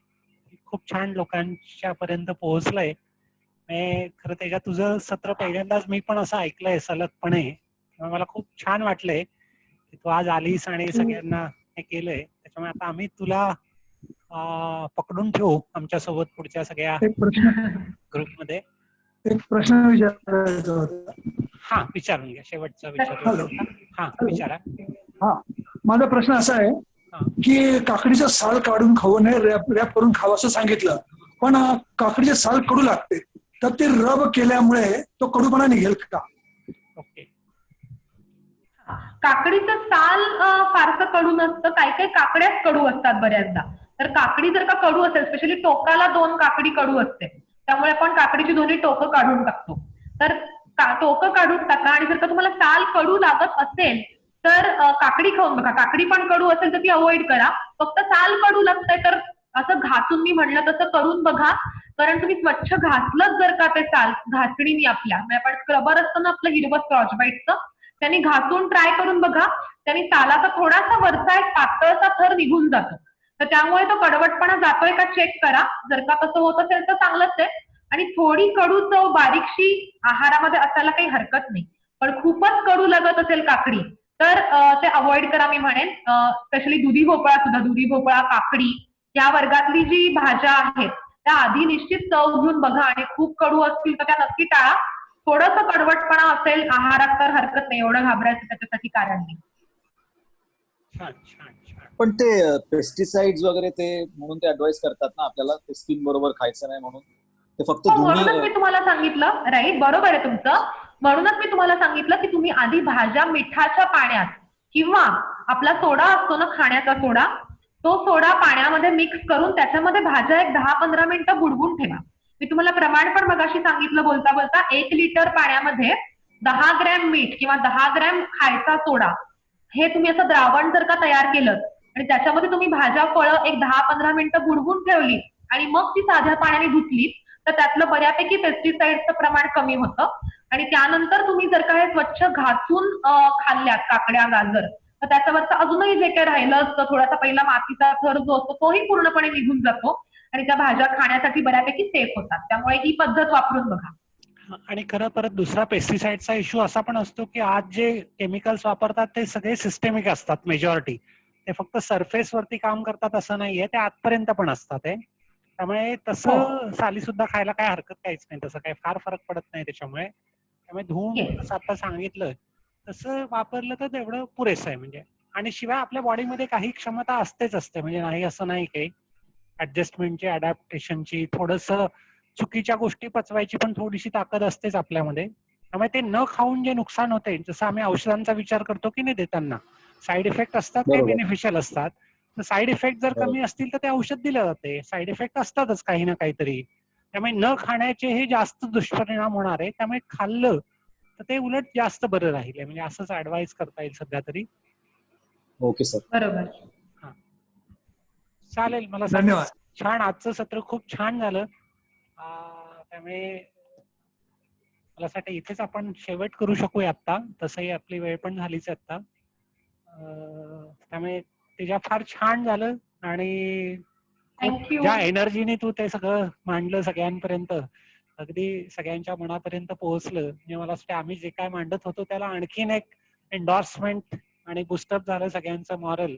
खूप छान लोकांच्या पर्यंत पोहोचलंय. खरं त्याच्यात तुझं सत्र पहिल्यांदाच मी पण असं ऐकलंय सलगपणे, तेव्हा मला खूप छान वाटलंय की तू आज आलीस आणि सगळ्यांना हे केलंय. त्याच्यामुळे आता आम्ही तुला पकडून ठेवू आमच्या सोबत पुढच्या सगळ्या ग्रुपमध्ये.
एक प्रश्न विचारायचा होता.
हा विचारून घ्या, शेवटचा विचार. हा विचारा.
हा, माझा प्रश्न असा आहे की काकडीचं साल काढून खाऊ नये, रॅप करून खावं असं सांगितलं, पण काकडीचे साल कडू लागते, तर ते रब केल्यामुळे तो कडूपणा निघेल का?
ओके.
काकडीचं साल फारसं कडू नसतं, काही काही काकड्याच कडू असतात बऱ्याचदा. तर काकडी जर का कडू असेल, स्पेशली टोकाला 2 काकडी कडू असते, त्यामुळे आपण काकडीची दोन्ही टोकं काढून टाकतो. तर टोकं काढून टाका, आणि जर का तुम्हाला साल कडू लागत असेल तर काकडी खाऊन बघा. काकडी पण कडू असेल तर ती अवॉइड करा. फक्त साल कडू लागतंय तर असं घासून, मी म्हणलं तसं करून बघा, कारण तुम्ही स्वच्छ घासलंच जर का ते साल घासणीने आपल्या, म्हणजे आपण स्क्रबर असतं ना आपलं हिरवं स्क्रॉच बाईटचं, त्यांनी घासून ट्राय करून बघा, त्यांनी सालाचा थोडासा वरचा एक पातळसा थर निघून जातो. तर त्यामुळे तो कडवटपणा जातोय का चेक करा. जर का तसं होत असेल तर चांगलंच आहे. आणि थोडी कडू चव बारीकशी आहारामध्ये असायला काही हरकत नाही, पण खूपच कडू लागत असेल काकडी तर ते अवॉइड करा मी म्हणेन. स्पेशली दुधी भोपळा सुद्धा, दुधी भोपळा, काकडी या वर्गातली जी भाज्या आहेत त्या आधी निश्चित चव घेऊन बघा, आणि खूप कडू असतील तर त्या नक्की टाळा. थोडंसं कडवटपणा असेल आहारात तर हरकत नाही, एवढं घाबरायचं त्याच्यासाठी कारण नाही.
छान छान छान.
पण ते पेस्टिसाइड्स वगैरे ते म्हणून ते ऍडवाइस करतात ना आपल्याला, ते स्किन बरोबर खायचं नाही म्हणून, ते फक्त
म्हणूनच मी तुम्हाला सांगितलं, राईट, बरोबर आहे तुमचं. म्हणूनच मी तुम्हाला सांगितलं की तुम्ही आधी भाज्या मिठाच्या पाण्यात, किंवा आपला सोडा असतो ना खाण्याचा सोडा, तो सोडा पाण्यामध्ये मिक्स करून त्याच्यामध्ये भाज्या एक 10-15 मिनिटं बुडवून ठेवा. मी तुम्हाला प्रमाण पण मगाशी सांगितलं बोलता बोलता, 1 लिटर पाण्यामध्ये 10 ग्रॅम मीठ किंवा 10 ग्रॅम खायचा सोडा, हे तुम्ही असं द्रावण जर का तयार केलं आणि त्याच्यामध्ये तुम्ही भाज्या फळं एक 10-15 मिनिटं बुडवून ठेवली आणि मग ती साध्या पाण्याने धुतली, तर त्यातलं बऱ्यापैकी पेस्टिसाइडचं प्रमाण कमी होतं. आणि त्यानंतर तुम्ही जर का हे स्वच्छ घासून खाल्ल्यात काकड्या, गाजर, तर त्याच्यावरचं अजूनही जे काही राहिलं असतं थोडासा पहिला मातीचा थर जो असतो तोही पूर्णपणे निघून जातो आणि त्या भाज्या खाण्यासाठी बऱ्यापैकी सेफ होतात. त्यामुळे ही पद्धत वापरून बघा.
आणि खरं परत दुसरा पेस्टिसाइडचा इश्यू असा पण असतो की आज जे केमिकल्स वापरतात ते सगळे सिस्टेमिक असतात मेजॉरिटी. ते फक्त सरफेस वरती काम करतात असं नाहीये, ते आतपर्यंत पण असतात. त्यामुळे तसं साली सुद्धा खायला काय हरकत काहीच नाही, तसं काही फार फरक पडत नाही त्याच्यामुळे. त्यामुळे धुवून जसं आता सांगितलं तसं वापरलं तर तेवढं पुरेसं आहे म्हणजे. आणि शिवाय आपल्या बॉडीमध्ये काही क्षमता असते म्हणजे नाही असं नाही काही. ऍडजस्टमेंटची, अडॅप्टेशनची, थोडंसं चुकीच्या गोष्टी पचवायची पण थोडीशी ताकद असतेच आपल्यामध्ये. त्यामुळे ते न खाऊन जे नुकसान होते, जसं आम्ही औषधांचा विचार करतो की नाही देताना, साईड इफेक्ट असतात ते बेनिफिशियल असतात. तर साईड इफेक्ट जर कमी असतील तर ते औषध दिलं जाते. साईड इफेक्ट असतातच काही ना काहीतरी. त्यामुळे न खाण्याचे हे जास्त दुष्परिणाम होणार आहे. त्यामुळे खाल्लं तर ते उलट जास्त बरं राहील म्हणजे असंच ऍडवाइस करता येईल सध्या तरी.
Okay sir.
बरोबर.
चालेल. मला
धन्यवाद.
छान, आजचं सत्र खूप छान झालं. त्यामुळे मला असं वाटतं इथेच आपण शेवट करू शकूया आता. तसंही आपली वेळ पण झालीच आता. त्यामुळे तुझ्या फार छान झालं आणि ज्या एनर्जीने तू ते सगळं मांडलं सगळ्यांपर्यंत, अगदी सगळ्यांच्या मनापर्यंत पोहोचलं. म्हणजे मला वाटतं आम्ही जे काय मांडत होतो त्याला आणखीन एक एन्डॉर्समेंट आणि बुस्टअप झालं सगळ्यांचं मॉरल.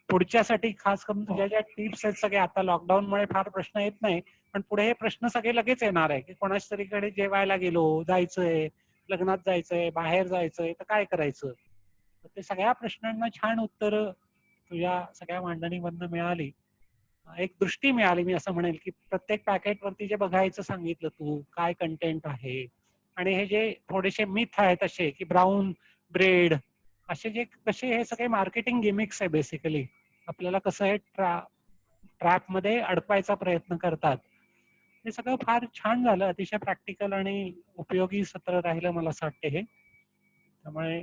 पुढच्यासाठी खास करून तुझ्या ज्या टिप्स आहेत सगळे, आता लॉकडाऊन मुळे फार प्रश्न येत नाही, पण पुढे हे प्रश्न सगळे लगेच येणार आहे की कोणाच तरीकडे जेवायला गेलो, जायचंय, लग्नात जायचंय, बाहेर जायचंय, तर काय करायचं. तर ते सगळ्या प्रश्नांना छान उत्तर तुझ्या सगळ्या मांडणीमधनं मिळाली. एक दृष्टी मिळाली, मी असं म्हणेल की प्रत्येक पॅकेट वरती जे बघायचं सांगितलं तू, काय कंटेंट आहे, आणि हे जे थोडेसे मिथ आहेत असे की ब्राऊन ब्रेड असे जे कसे हे सगळे मार्केटिंग गिमिक्स आहे बेसिकली. आपल्याला कसं हे ट्रॅप मध्ये अडकवायचा प्रयत्न करतात. हे सगळं फार छान झालं, अतिशय प्रॅक्टिकल आणि उपयोगी सत्र राहिलं मला असं वाटतं हे. त्यामुळे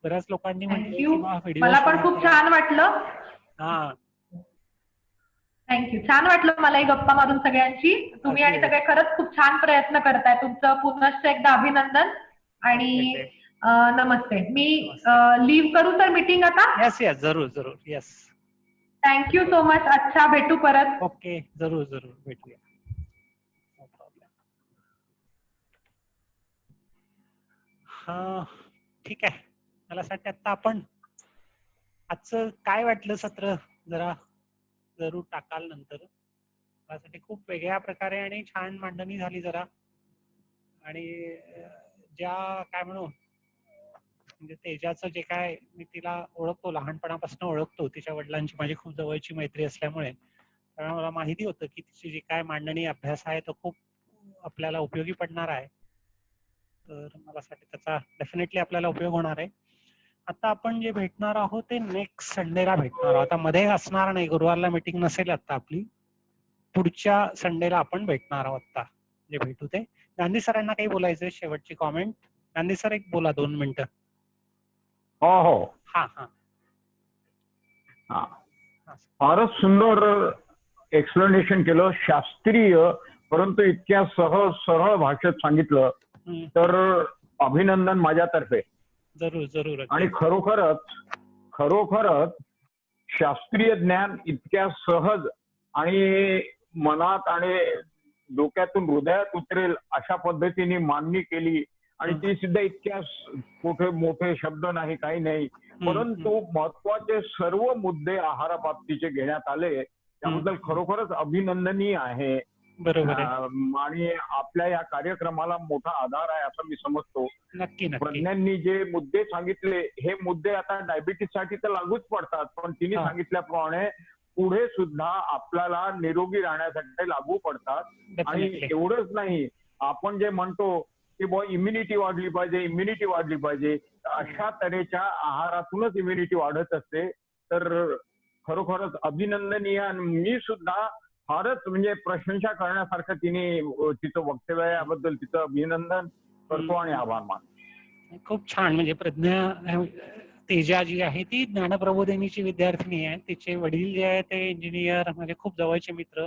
बऱ्याच लोकांनी म्हटले व्हिडिओ
मला पण खूप छान वाटलं.
हा,
थँक्यू. छान वाटलं मलाही गप्पा मारून सगळ्यांची. तुम्ही आणि सगळे खरंच खूप छान प्रयत्न करताय. तुमचं पुनश्च एकदा अभिनंदन आणि नमस्ते. मी लीव्ह करू सर मीटिंग आता?
यस यस, जरूर जरूर, यस.
Thank you so much. अच्छा, भेटू परत.
ओके, जरूर जरूर भेटूया. No problem. हा, ठीक आहे. मला असं वाटतं आता आपण आजचं काय वाटलं सत्र जरा जरूर टाकाल नंतर. त्यासाठी खूप वेगळ्या प्रकारे आणि छान मांडणी झाली जरा. आणि ज्या काय म्हणू म्हणजे तेजाचं जे काय, मी तिला ओळखतो, लहानपणापासून ओळखतो. तिच्या वडिलांची माझी खूप जवळची मैत्री असल्यामुळे त्यामुळे मला माहिती होतं की तिची जी काय मांडणी अभ्यास आहे तो खूप आपल्याला उपयोगी पडणार आहे. तर मला असं वाटतं त्याचा डेफिनेटली आपल्याला उपयोग होणार आहे. आता आपण जे भेटणार आहोत ते नेक्स्ट संडेला भेटणार आहोत. आता मध्ये असणार नाही, गुरुवारला मीटिंग नसेल आता आपली. पुढच्या संडेला आपण भेटणार आहोत. आता जे भेटू ते. गांधी सरांना काही बोलायचंय, शेवटची कॉमेंट. गांधी सर एक बोला, 2 मिनिटं.
हो हो.
हा हा
हा, फारच सुंदर एक्सप्लेनेशन केलं, शास्त्रीय परंतु इतक्या सहज सरळ भाषेत सांगितलं. तर अभिनंदन माझ्यातर्फे.
जरूर जरूर.
आणि खरोखरच शास्त्रीय ज्ञान इतक्या सहज आणि मनात आणि डोक्यातून हृदयात उतरेल अशा पद्धतीने मांडणी केली. आणि ती सुद्धा इतक्या कुठे मोठे शब्द नाही, काही नाही, परंतु महत्वाचे सर्व मुद्दे आहाराबाबतीचे घेण्यात आले. त्याबद्दल खरोखरच अभिनंदनीय आहे.
बरोबर.
आणि आपल्या या कार्यक्रमाला मोठा आधार आहे असं मी समजतो.
नक्की.
प्रज्ञांनी जे मुद्दे सांगितले हे मुद्दे आता डायबिटीस साठी तर लागूच पडतात, पण तिने सांगितल्याप्रमाणे पुढे सुद्धा आपल्याला निरोगी राहण्यासाठी लागू पडतात. आणि एवढंच नाही, आपण जे म्हणतो की इम्युनिटी वाढली पाहिजे, अशा तऱ्हेच्या आहारातूनच इम्युनिटी वाढत असते. तर खरोखरच अभिनंदनीय. आणि मी सुद्धा फारच म्हणजे प्रशंसा करण्यासारखं तिचं वक्तव्य आहे, याबद्दल तिचं अभिनंदन करतो आणि आभार मानतो.
खूप छान. म्हणजे प्रज्ञा तेजा जी आहे ती ज्ञानप्रबोधिनीची विद्यार्थिनी आहे. तिचे वडील जे आहे ते इंजिनियर, म्हणजे खूप जवळचे मित्र.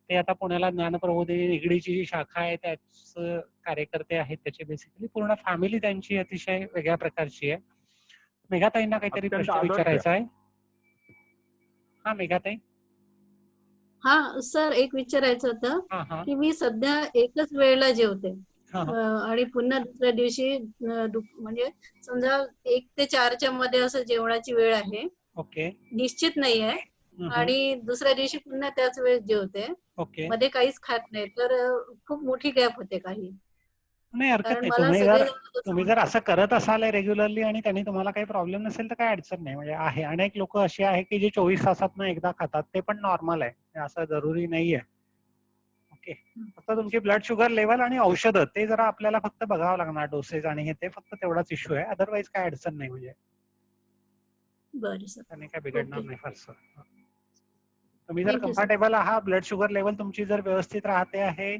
ते आता पुण्याला ज्ञानप्रबोधिनी निगडीची जी शाखा आहे त्याच कार्यकर्ते आहेत. त्याचे बेसिकली पूर्ण फॅमिली त्यांची अतिशय वेगळ्या प्रकारची आहे. मेघाताईंना काहीतरी
अत्यंत
प्रश्न
आदर्श.
विचारायचा आहे. हा मेघाताई.
हा सर, एक विचारायचं होतं
हा हा
की मी सध्या एकच वेळेला जेवते
हा
आणि पुन्हा दुसऱ्या दिवशी म्हणजे समजा 1 ते 4च्या मध्ये असं जेवणाची वेळ आहे,
ओके
निश्चित नाही आहे. आणि दुसऱ्या दिवशी पुन्हा त्याच वेळेस जेवते,
ओके.
मध्ये काहीच खात नाही. तर खूप मोठी गॅप होते काही.
नाही हरकत
कारण
नाही.
मला
तुम्ही जर असं करत असाल रेग्युलरली आणि त्यांनी तुम्हाला काही प्रॉब्लेम नसेल तर काही अडचण नाही. म्हणजे आहे अनेक लोक असे आहे की जे 24 तासात एकदा खातात, ते पण नॉर्मल आहे, असं जरुरी नाहीये. ओके. फक्त तुमची ब्लड शुगर लेवल आणि औषधं ते जरा आपल्याला फक्त बघावं लागणार, डोसेज आणि हे ते फक्त तेवढाच इश्यू आहे. अदरवाईज काय अडचण नाही. म्हणजे
बरं सर,
त्याने काय बिघडणार
ओके.
नाही फारसं. तुम्ही जर
थँक्यू सर.
कम्फर्टेबल आहात, ब्लड शुगर लेवल तुमची जर व्यवस्थित राहते आहे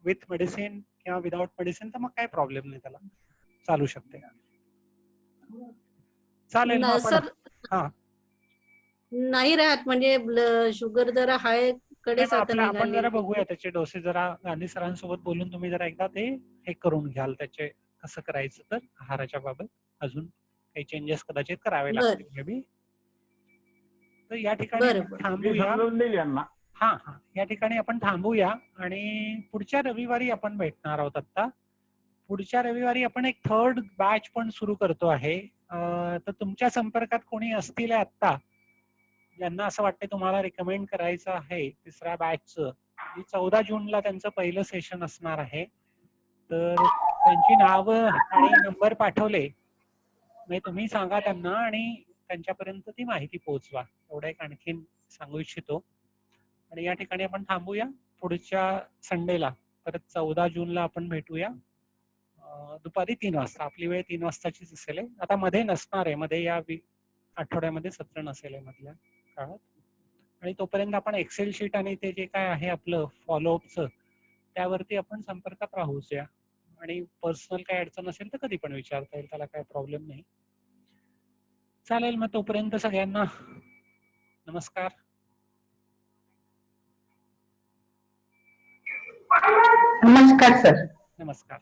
विथ मेडिसिन किंवा विदाउट मेडिसिन, तर मग काही प्रॉब्लेम नाही, त्याला चालू शकते. चालेल मग
सर,
हा
नाही राहत म्हणजे शुगर जरा हाय कडेच आता
आपण
निघाली.
जरा बघूया त्याचे डोसेस. जरा गांधी सरांसोबत बोलून तुम्ही जरा एकदा ते हे करून घ्याल, त्याचे कसं करायचं तर आहाराच्या बाबत अजून काही चेंजेस कदाचित करावे लागतील मे बी. तर या ठिकाणी थांबूया. हा हा या ठिकाणी आपण थांबूया आणि पुढच्या रविवारी आपण भेटणार आहोत. आता पुढच्या रविवारी आपण एक 3rd बॅच पण सुरू करतो आहे. तर तुमच्या संपर्कात कोणी असतील आता ज्यांना असं वाटतं तुम्हाला रिकमेंड करायचं आहे 3ऱ्या बॅचचं, 14 जूनला त्यांचं पहिलं सेशन असणार आहे. तर त्यांची नावं आणि नंबर पाठवले म्हणजे तुम्ही सांगा त्यांना आणि त्यांच्यापर्यंत ती माहिती पोहोचवा. एवढं एक आणखीन सांगू इच्छितो. आणि या ठिकाणी आपण थांबूया. पुढच्या संडेला परत 14 जूनला आपण भेटूया दुपारी 3 वाजता. आपली वेळ 3 वाजताचीच असेल. आता मध्ये नसणार आहे, मध्ये या आठवड्यामध्ये सत्र नसेल मधल्या काळात. आणि तोपर्यंत आपण एक्सेल शीट आणि ते जे काय आहे आपलं फॉलोअपचं त्यावरती आपण संपर्कात राहूच या. आणि पर्सनल काय अडचण असेल तर कधी पण विचारता येईल, त्याला काय प्रॉब्लेम नाही. चालेल मग तोपर्यंत सगळ्यांना नमस्कार.
नमस्कार सर.
नमस्कार.